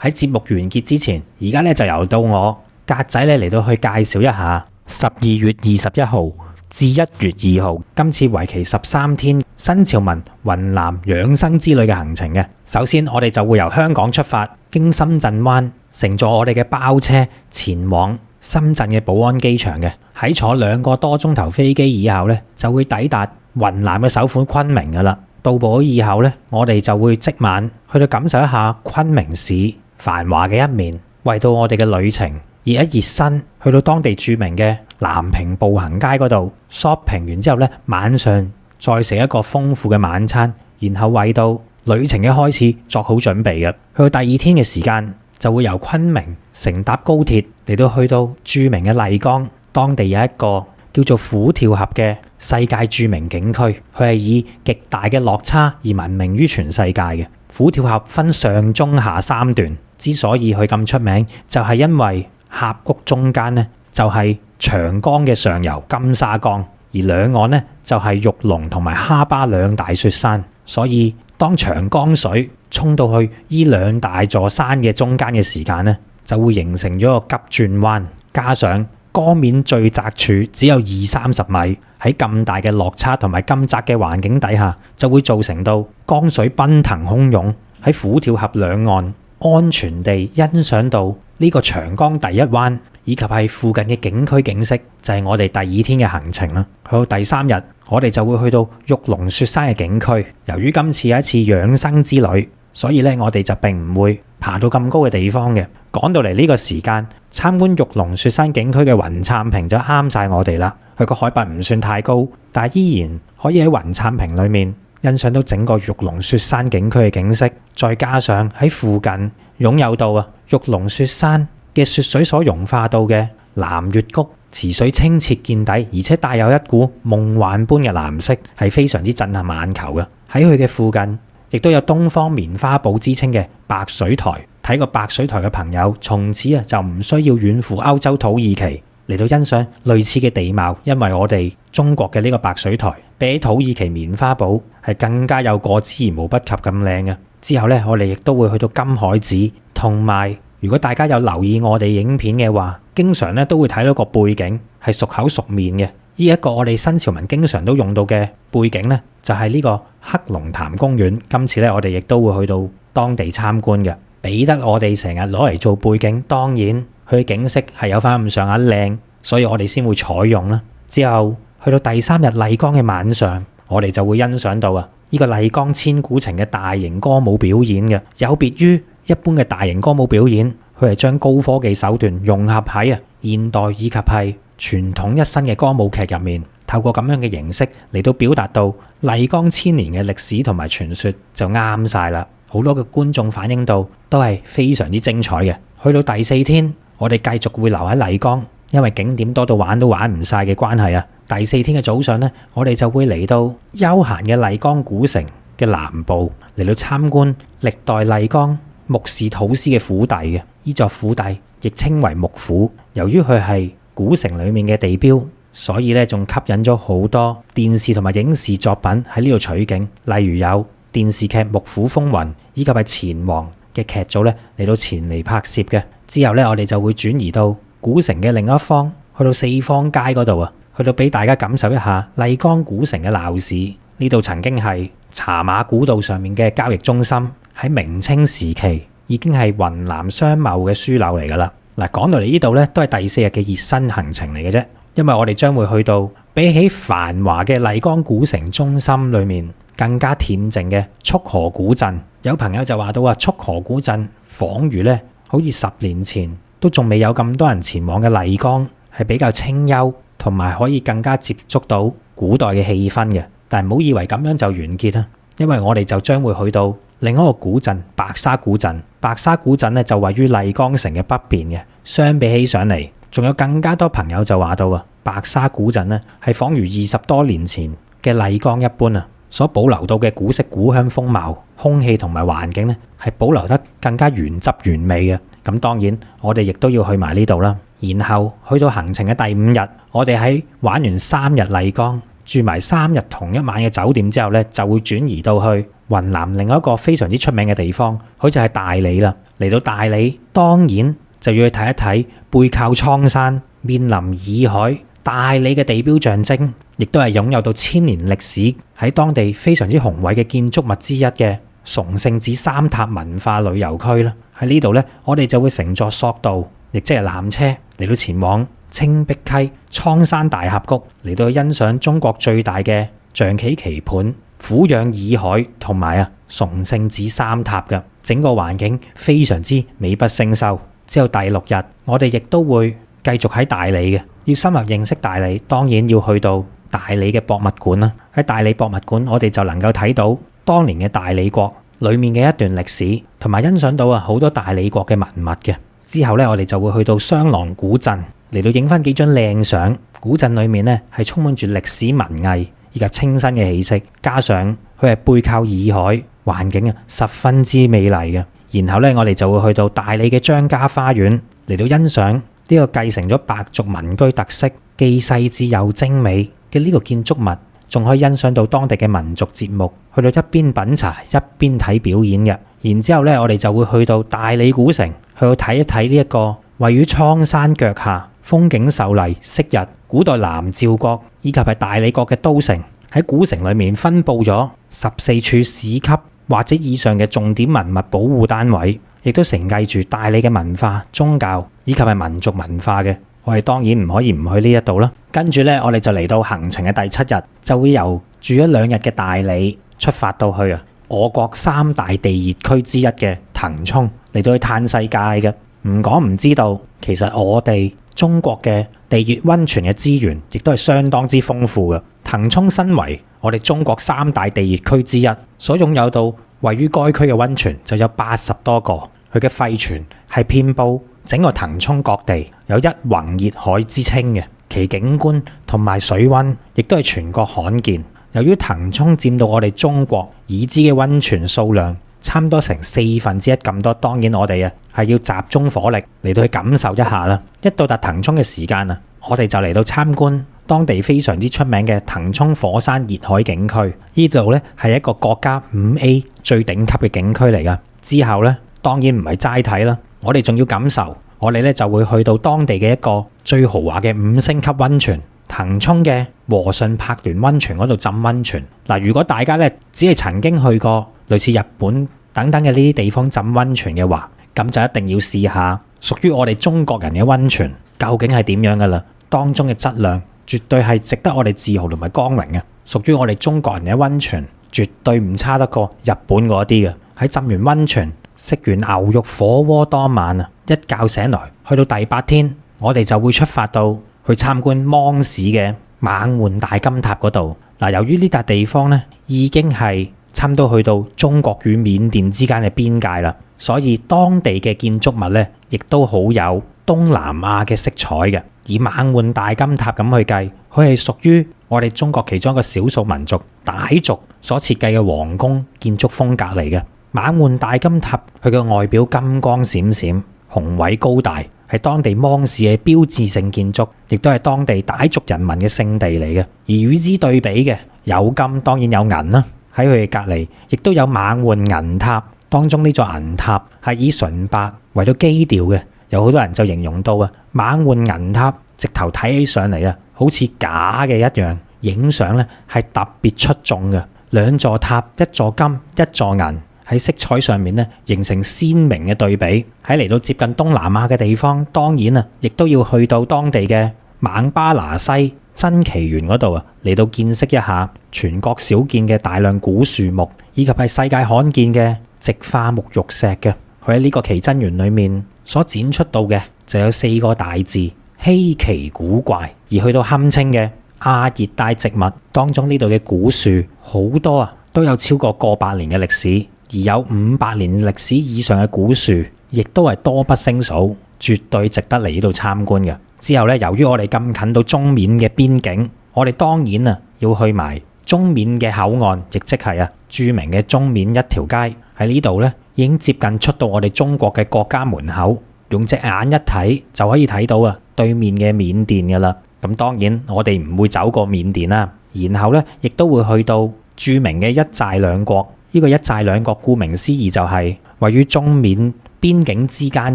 喺節目完結之前，而家咧就由到我格仔咧嚟到去介紹一下12月21號至1月2號今次為期13天新潮文雲南養生之旅嘅行程嘅。首先我哋就會由香港出發，經深圳灣乘坐我哋嘅包車前往深圳嘅寶安機場嘅。喺坐2個多鐘頭飛機以後呢，就會抵達雲南嘅首府昆明噶啦。到埗以後呢，我哋就會即晚去到感受一下昆明市繁華嘅一面，為到我哋嘅旅程熱一熱身，去到當地著名嘅南屏步行街嗰度 shopping 完之後呢，晚上再食一個豐富嘅晚餐，然後為到旅程嘅開始作好準備嘅。去到第二天嘅時間，就會由昆明乘搭高鐵嚟到去到著名嘅麗江，當地有一個叫做虎跳峽嘅世界著名景區，佢係以極大嘅落差而聞名於全世界嘅。虎跳峽分上中下三段，之所以佢咁出名，就係因為峽谷中間呢就係長江嘅上游金沙江，而兩岸呢就係玉龍同埋哈巴兩大雪山，所以當長江水衝到去呢兩大座山嘅中間嘅時間呢，就會形成咗個急轉彎，加上江面最窄處只有20-30米，喺咁大嘅落差同埋咁窄嘅環境底下，就會造成到江水奔騰洶湧，喺虎跳峽兩岸安全地欣賞到呢個長江第一灣，以及係附近嘅景區景色，就係我哋第二天嘅行程啦。去到第三日，我哋就會去到玉龍雪山嘅景區。由於今次係一次養生之旅，所以咧我哋就並唔會爬到咁高嘅地方嘅。趕到嚟呢個時間，參觀玉龍雪山景區嘅雲杉坪就啱晒我哋啦。佢個海拔唔算太高，但係依然可以喺雲杉坪裏面欣賞到整個玉龍雪山景區嘅景色，再加上喺附近擁有到玉龍雪山嘅雪水所融化到嘅藍月谷，池水清澈見底，而且帶有一股夢幻般嘅藍色，係非常之震撼眼球嘅。喺佢嘅附近亦都有東方棉花堡之稱嘅白水台，睇過白水台嘅朋友從此就唔需要遠赴歐洲土耳其嚟到欣賞類似嘅地貌，因為我哋中國嘅呢個白水台比起土耳其棉花堡係更加有過之而無不及咁靚嘅。之後呢，我哋亦都會去到金海寺，同埋如果大家有留意我哋影片嘅話，經常咧都會睇到個背景係熟口熟面嘅。呢一個我哋新潮文經常都用到嘅背景呢，就係呢個黑龍潭公園。今次咧我哋亦都會去到當地參觀嘅，俾得我哋成日攞嚟做背景。當然佢嘅景色係有翻咁上下靚，所以我哋先會採用啦。之後去到第三日麗江嘅晚上，我哋就會欣賞到呢個麗江千古情嘅大型歌舞表演嘅。有別於一般嘅大型歌舞表演，佢係將高科技手段融合喺現代以及係傳統一新嘅歌舞劇入面，透過咁樣嘅形式嚟到表達到麗江千年嘅歷史同埋傳說，就啱晒啦。好多嘅觀眾反映到都係非常之精彩嘅。去到第四天，我哋繼續會留喺麗江，因為景點多到玩都玩唔晒嘅關係第四天嘅早上呢，我哋就會嚟到悠閒嘅麗江古城嘅南部，嚟到參觀歷代麗江木氏土司嘅府邸嘅。呢座府邸亦稱為木府，由於佢係古城裏面嘅地標，所以咧仲吸引咗好多電視同埋影視作品喺呢度取景，例如有電視劇《木府風雲》以及係錢王嘅劇組咧嚟到前嚟拍攝嘅。之後咧我哋就會轉移到古城嘅另一方，去到四方街嗰度去到俾大家感受一下麗江古城嘅鬧市。呢度曾經係茶馬古道上面嘅交易中心，喺明清時期已經係雲南商貿嘅樞紐嚟噶啦。嗱，講到嚟呢度咧，都係第四日嘅熱身行程嚟嘅啫。因為我哋將會去到比起繁華嘅麗江古城中心裏面更加恬靜嘅束河古鎮。有朋友就話到束河古鎮仿如咧，好似10年前都仲未有咁多人前往嘅麗江，係比較清幽，同埋可以更加接觸到古代嘅氣氛嘅。但唔好以為咁樣就完結啦，因為我哋就將會去到另一個古鎮白沙古鎮。白沙古鎮咧就位於麗江城嘅北邊嘅。相比起上嚟，仲有更加多朋友就話到白沙古鎮咧係仿如20多年前嘅麗江一般所保留到嘅古色古香風貌、空氣同埋環境咧係保留得更加原汁原味嘅。咁當然我哋亦都要去埋呢度啦。然後去到行程嘅第5日，我哋喺玩完3日麗江，住埋3日同一晚嘅酒店之後咧，就會轉移到去雲南另一個非常之出名嘅地方，好似係大理啦。嚟到大理，當然就要去睇一睇背靠蒼山、面臨洱海、大理嘅地標象徵，亦都係擁有到1000年歷史喺當地非常之雄偉嘅建築物之一嘅崇聖寺三塔文化旅遊區啦。喺呢度咧，我哋就會乘坐索道，亦即係纜車嚟到前往青碧溪蒼山大峽谷，嚟到欣賞中國最大嘅象棋棋盤、俯仰洱海同埋崇聖寺三塔嘅整個環境非常之美不勝收。之後第6日，我哋亦都會繼續喺大理嘅。要深入認識大理，當然要去到大理嘅博物館啦。喺大理博物館，我哋就能夠睇到當年嘅大理國裡面嘅一段歷史，同埋欣賞到好多大理國嘅文物嘅。之後呢，我哋就會去到雙廊古鎮嚟到影翻幾張靚相。古鎮裡面呢係充滿住歷史文藝以及清新嘅氣息，加上佢係背靠洱海，環境十分之美麗嘅。然後呢，我哋就會去到大理嘅張家花園嚟到欣賞呢個繼承咗白族民居特色，既細緻又精美嘅呢個建築物，仲可以欣賞到當地嘅民族節目，去到一邊品茶一邊睇表演嘅。然之後呢，我哋就會去到大理古城，去到睇一睇呢一個位於蒼山腳下、風景秀麗、昔日古代南詔國以及係大理國嘅都城。喺古城裏面分佈咗14處市級或者以上嘅重點文物保護單位，亦都承繼住大理嘅文化、宗教以及係民族文化嘅。我哋當然唔可以唔去呢一度啦。跟住呢，我哋就嚟到行程嘅第7日，就會由住咗2日嘅大理出發到去我國3大地熱區之一嘅騰衝，嚟到去嘆世界嘅。唔講唔知道，其實我哋中國嘅地熱溫泉嘅資源亦都係相當之豐富嘅。騰衝身為我哋中國3大地熱區之一，所擁有到位於該區嘅溫泉就有80多個，佢嘅廢泉係遍佈整個騰衝各地，有一泓熱海之稱嘅。其景觀同埋水溫亦都係全國罕見。由於騰衝佔到我哋中國已知嘅溫泉數量差唔多成1/4咁多，當然我哋係要集中火力嚟到去感受一下啦。一到達騰衝嘅時間我哋就嚟到參觀當地非常之出名嘅騰衝火山熱海景區。呢度呢係一個國家5A 最頂級嘅景區嚟噶。之後呢，當然唔係齋睇啦，我哋仲要感受。我哋呢就會去到當地嘅一個最豪華嘅5星級溫泉，騰衝嘅和順柏巒溫泉嗰度浸溫泉。嗱，如果大家呢只係曾經去過類似日本等等嘅呢啲地方浸溫泉嘅話，咁就一定要試下屬於我哋中國人嘅溫泉究竟係點樣噶啦。當中嘅質量絕對係值得我哋自豪同埋光榮嘅。屬於我哋中國人嘅溫泉絕對唔差得過日本嗰啲嘅。喺浸完溫泉食完牛肉火鍋當晚一覺醒來，去到第8天，我哋就會出發到去參觀芒市嘅猛獾大金塔嗰度。嗱，由於呢笪地方呢已經係差唔多去到中國與緬甸之間嘅邊界啦，所以當地嘅建築物呢亦都好有東南亞嘅色彩嘅。以猛獾大金塔咁去計，佢係屬於我哋中國其中一個少數民族傣族所設計嘅皇宮建築風格嚟嘅。猛獾大金塔佢嘅外表金光閃閃，雄偉高大，係當地芒市嘅標誌性建築，亦都係當地傣族人民嘅聖地嚟嘅。而與之對比嘅有金，當然有銀啦。喺佢嘅隔離，亦都有猛獾銀塔，當中呢座銀塔係以純白為到基調嘅。有好多人就形容到猛獾銀塔直頭睇起上嚟好似假嘅一樣，影相咧係特別出眾嘅。2座塔，一座金，一座銀，喺色彩上面咧形成鮮明嘅對比。喺嚟到接近東南亞嘅地方，當然亦都要去到當地嘅孟巴拿西珍奇園嗰度嚟到見識一下全國少見嘅大量古樹木，以及係世界罕見嘅直化沐浴石嘅。佢喺呢個奇珍園裏面所展出到嘅就有4個大字：稀奇古怪。而去到堪稱嘅亞熱帶植物當中，呢度嘅古樹好多都有超過過百年嘅歷史，而有500年歷史以上嘅古樹亦都係多不勝數，絕對值得嚟呢度參觀嘅。之後咧，由於我哋咁近到中緬嘅邊境，我哋當然要去埋中緬嘅口岸，亦即係著名嘅中緬一條街。喺呢度咧，已經接近出到我哋中國嘅國家門口，用隻眼一睇就可以睇到對面嘅緬甸㗎啦。咁當然我哋唔會走過緬甸啦，然後咧亦都會去到著名嘅一寨兩國。呢個一寨兩國顧名思義就係位於中緬邊境之間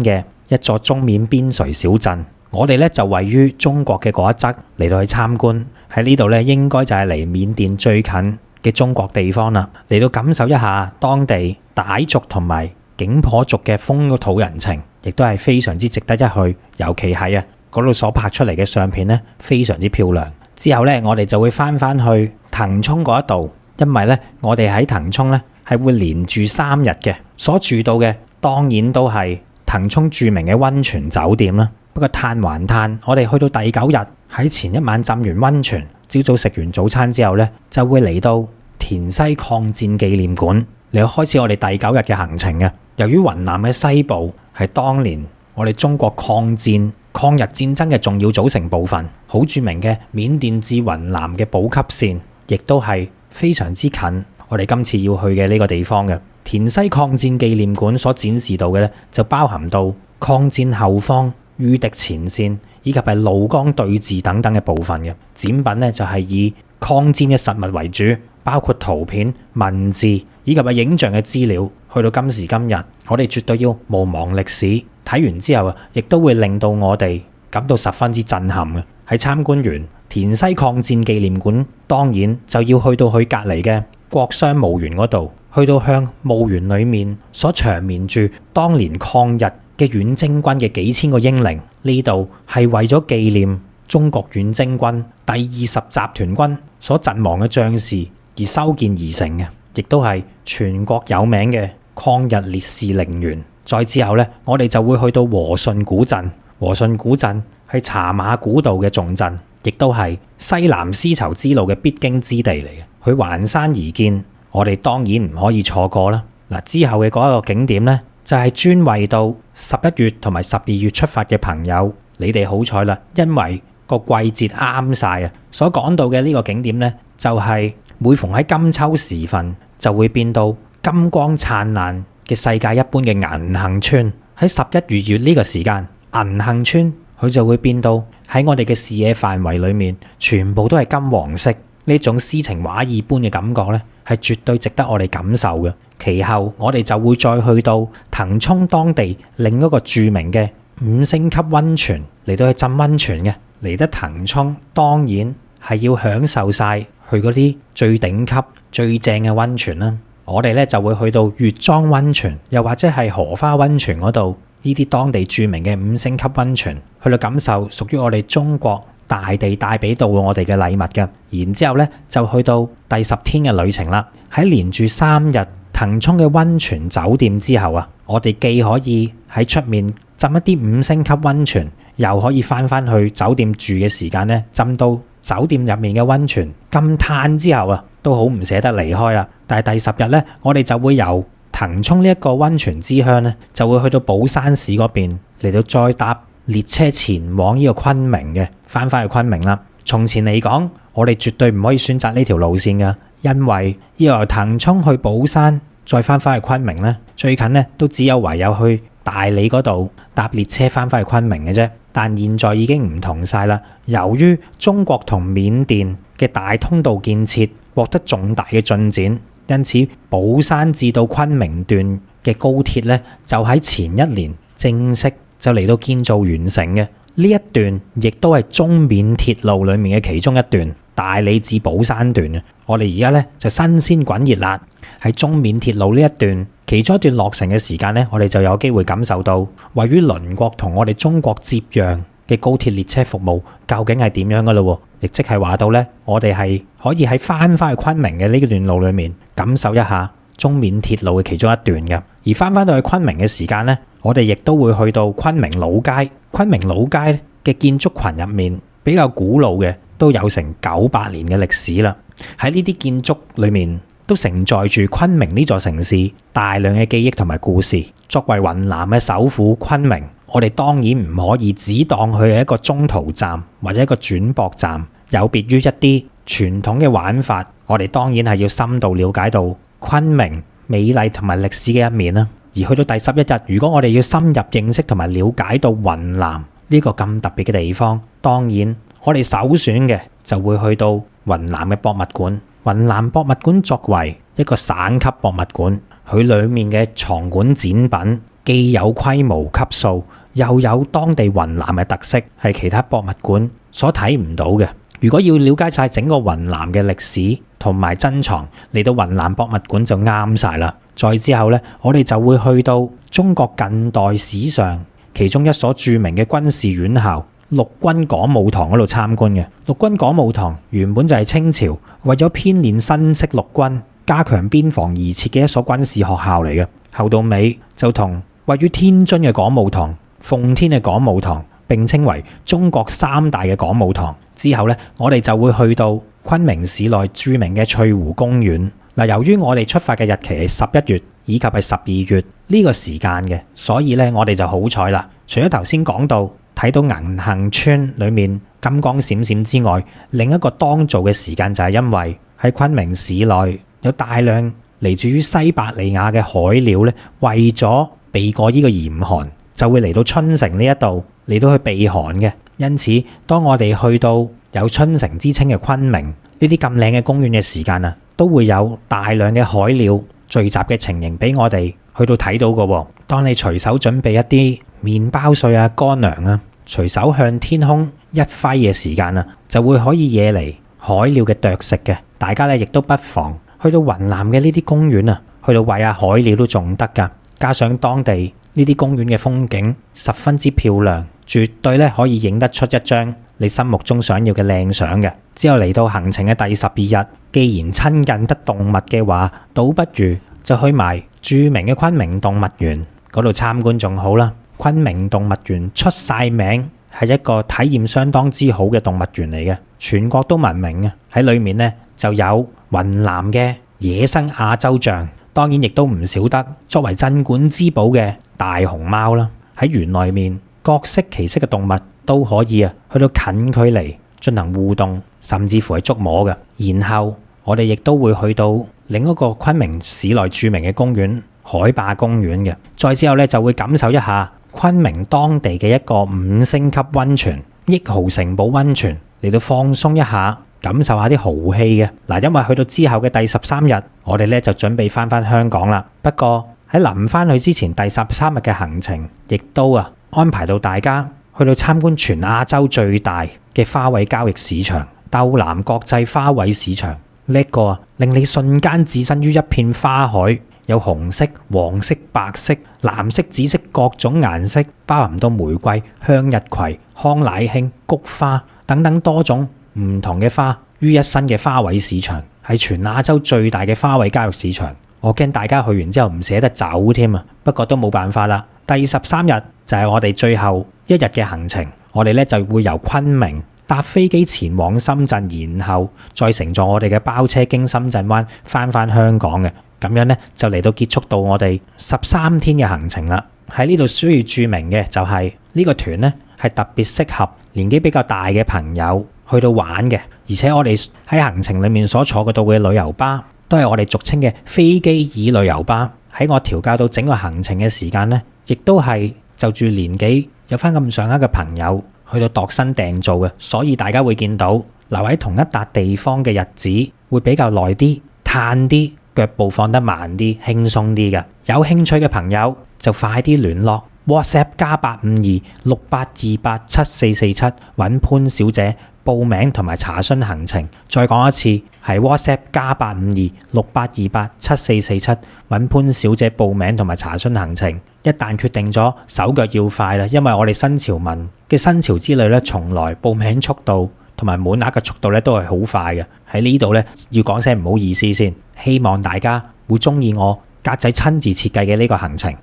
嘅一座中緬邊陲小鎮。我哋咧就位於中國嘅嗰一側嚟到去參觀。喺呢度咧應該就係離緬甸最近嘅中國地方啦，嚟到感受一下當地傣族同埋景頗族嘅風土人情，亦都係非常之值得一去。尤其係嗰度所拍出嚟嘅相片咧，非常之漂亮。之後咧，我哋就會翻去騰衝嗰一度，因為咧我哋喺騰衝咧係會連住3日嘅，所住到嘅當然都係騰衝著名嘅溫泉酒店啦。不過嘆還嘆，我哋去到第9日，喺前一晚浸完溫泉，朝早食完早餐之後咧，就會嚟到滇西抗戰紀念館嚟開始我哋第9日嘅行程嘅。由於雲南嘅西部係當年我哋中國抗日戰爭嘅重要組成部分，好著名嘅緬甸至雲南嘅補給線，亦都係非常之近我哋今次要去嘅呢個地方嘅。田西抗戰紀念館所展示到嘅咧，就包含到抗戰後方、禦敵前線以及係怒江對峙等等嘅部分嘅展品咧，就係以抗戰嘅實物為主，包括圖片、文字以及係影像嘅資料。去到今時今日，我哋絕對要毋忘歷史。睇完之後啊，亦都會令到我哋感到十分之震撼嘅。喺參觀完田西抗戰紀念館，當然就要去到佢隔離嘅國殤墓園嗰度，去到向墓園裡面所長眠住當年抗日嘅遠征軍嘅幾千個英靈。呢度係為咗紀念中國遠征軍第20集團軍所陣亡嘅將士而修建而成嘅，亦都係全國有名嘅抗日烈士陵園。再之後呢，我哋就會去到和順古鎮。和順古鎮係茶馬古道嘅重鎮，亦都係西南絲綢之路嘅必經之地嚟嘅。佢環山而建，我哋當然唔可以錯過啦。嗱，之後嘅嗰一個景點呢，就係專為到11月同埋12月出發嘅朋友，你哋好彩啦，因為個季節啱晒啊！所講到嘅呢個景點呢，就係每逢喺金秋時分，就會變到金光燦爛嘅世界一般嘅銀杏村。喺11、12月呢個時間，銀杏村佢就會變到喺我哋嘅視野範圍裏面，全部都係金黃色。呢種詩情畫意般嘅感覺呢，係絕對值得我哋感受嘅。其後我哋就會再去到騰衝當地另一個著名嘅5星級溫泉嚟到去浸溫泉嘅。嚟得騰衝當然係要享受晒去嗰啲最頂級最正嘅溫泉啦。我哋咧就會去到月莊溫泉，又或者係荷花溫泉嗰度，呢啲當地著名嘅5星級溫泉，去到感受屬於我哋中國大地帶俾到我哋嘅禮物嘅。然之後咧就去到第10天嘅旅程啦。喺連住3日騰衝嘅溫泉酒店之後啊，我哋既可以喺出面浸一啲5星級溫泉，又可以翻去酒店住嘅時間咧，浸到酒店入面嘅溫泉咁嘆之後啊，都好唔捨得離開啦。但係第10日咧，我哋就會由騰衝呢一個溫泉之鄉咧，就會去到寶山市嗰邊嚟到再搭列車前往呢個昆明嘅，翻去昆明啦。從前嚟講，我哋絕對唔可以選擇呢條路線噶，因為要由騰衝去寶山再翻去昆明咧，最近咧都只有唯有去大理嗰度搭列車翻去昆明嘅啫。但現在已經唔同晒啦，由於中國同緬甸嘅大通道建設獲得重大嘅進展，因此寶山至到昆明段嘅高鐵咧，就喺前1年正式就嚟到建造完成嘅。呢一段亦都係中緬鐵路裡面嘅其中一段，大理至寶山段嘅。我哋而家咧就新鮮滾熱辣喺中緬鐵路呢一段其中一段落成嘅時間咧，我哋就有機會感受到位於鄰國同我哋中國接壤嘅高鐵列車服務究竟係點樣噶咯？亦即係話到咧，我哋係可以喺翻去昆明嘅呢段路裡面感受一下中緬鐵路嘅其中一段嘅。而翻到去昆明嘅時間咧，我哋亦都會去到昆明老街。昆明老街嘅建築群入面比較古老嘅，都有成900年嘅歷史啦。喺呢啲建築裏面都承載住昆明呢座城市大量嘅記憶同埋故事。作為雲南嘅首府昆明，我哋當然唔可以只當佢係一個中途站或者一個轉駁站。有別於一啲傳統嘅玩法，我哋當然係要深度了解到昆明美麗同埋歷史嘅一面啦。而去到第11日，如果我哋要深入認識同埋了解到雲南呢個咁特別嘅地方，當然我哋首選嘅就會去到雲南嘅博物館。雲南博物館作為一個省級博物館，佢裡面嘅藏館展品既有規模級數，又有當地雲南嘅特色，係其他博物館所睇唔到嘅。如果要了解晒整個雲南嘅歷史同埋珍藏，嚟到雲南博物館就啱晒啦。再之後呢，我哋就會去到中國近代史上其中一所著名嘅軍事院校陸軍講武堂嗰度參觀嘅。陸軍講武堂原本就係清朝為咗編練新式陸軍、加強邊防而設嘅一所軍事學校嚟嘅。後到尾就同位於天津嘅講武堂、奉天嘅講武堂並稱為中國3大嘅講武堂。之後呢，我哋就會去到昆明市內著名嘅翠湖公園。嗱，由於我哋出發嘅日期係11月以及係12月呢個時間嘅，所以咧我哋就好彩啦。除咗頭先講到睇到銀杏村裏面金光閃閃之外，另一個當造嘅時間就係因為喺昆明市內有大量嚟自於西伯利亞嘅海鳥咧，為咗避過呢個嚴寒，就會嚟到春城呢一度嚟到去避寒嘅。因此，當我哋去到有春城之稱嘅昆明呢啲咁靚嘅公園嘅時間啊，都會有大量嘅海鳥聚集嘅情形俾我哋去到睇到嘅。當你隨手準備一啲麵包碎啊、乾糧啊，隨手向天空一揮嘅時間啊，就會可以惹嚟海鳥嘅啄食嘅。大家咧亦都不妨去到雲南嘅呢啲公園啊，去到餵下海鳥都仲得㗎。加上當地呢啲公園嘅風景十分之漂亮，絕對咧可以影得出一張你心目中想要嘅靚相嘅。之後嚟到行程嘅第12日，既然親近得動物嘅話，倒不如就去埋著名嘅昆明動物園嗰度參觀仲好啦。昆明動物園出晒名，係一個體驗相當之好嘅動物園嚟嘅，全國都聞名嘅。喺裏面呢，就有雲南嘅野生亞洲象，當然亦都唔少得作為鎮館之寶嘅大熊貓啦。喺園內面各式其式嘅動物都可以去到近距離進行互動，甚至乎係觸摸嘅。然後我哋亦都會去到另一個昆明市內著名嘅公園海壩公園嘅。再之後咧就會感受一下昆明當地嘅一個5星級溫泉益豪城堡溫泉，嚟到放鬆一下，感受下啲豪氣嘅。嗱，因為去到之後嘅第13日，我哋咧就準備翻香港啦。不過喺臨翻去之前，第13日嘅行程亦都安排到大家去到參觀全亞洲最大嘅花卉交易市場斗南國際花卉市場。呢一個令你瞬間置身於一片花海，有紅色、黃色、白色、藍色、紫色各種顏色，包含到玫瑰、向日葵、康乃馨、菊花等等多種唔同嘅花於一身嘅花卉市場，係全亞洲最大嘅花卉交易市場。我驚大家去完之後唔捨得走添啊！不過都冇辦法啦。第13日就係我哋最後一日嘅行程，我哋咧就會由昆明搭飛機前往深圳，然後再乘坐我哋嘅包車經深圳灣翻香港嘅。咁樣咧就嚟到結束到我哋13天嘅行程啦。喺呢度需要注明嘅就係呢個團咧係特別適合年紀比較大嘅朋友去到玩嘅，而且我哋喺行程裡面所坐到嘅旅遊巴都係我哋俗稱嘅飛機椅旅遊巴。喺我調教到整個行程嘅時間呢，亦都係就住年紀有翻咁上下嘅朋友去到度身訂造嘅，所以大家會見到留喺同一笪地方嘅日子會比較耐啲、嘆啲、腳步放得慢啲、輕鬆啲嘅。有興趣嘅朋友就快啲聯絡 WhatsApp +85268287447揾潘小姐報名同埋查詢行程。再講一次，係 WhatsApp +85268287447揾潘小姐報名同埋查詢行程。一旦決定咗，手腳要快啦，因為我哋新潮文嘅新潮之旅咧，從來報名速度同埋滿額嘅速度咧都係好快嘅。喺呢度咧要講聲唔好意思先，希望大家會中意我格仔親自設計嘅呢個行程。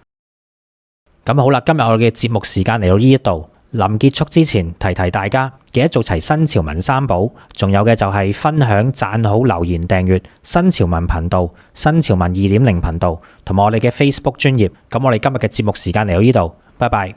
咁好啦，今日我哋嘅節目時間嚟到呢一度，臨結束之前提提大家，記得做齊新潮文3寶，仲有嘅就係分享、讚好、留言、訂閱新潮文頻道、新潮文2.0頻道同埋我哋嘅 Facebook 專頁。咁我哋今日嘅節目時間嚟到呢度，拜拜。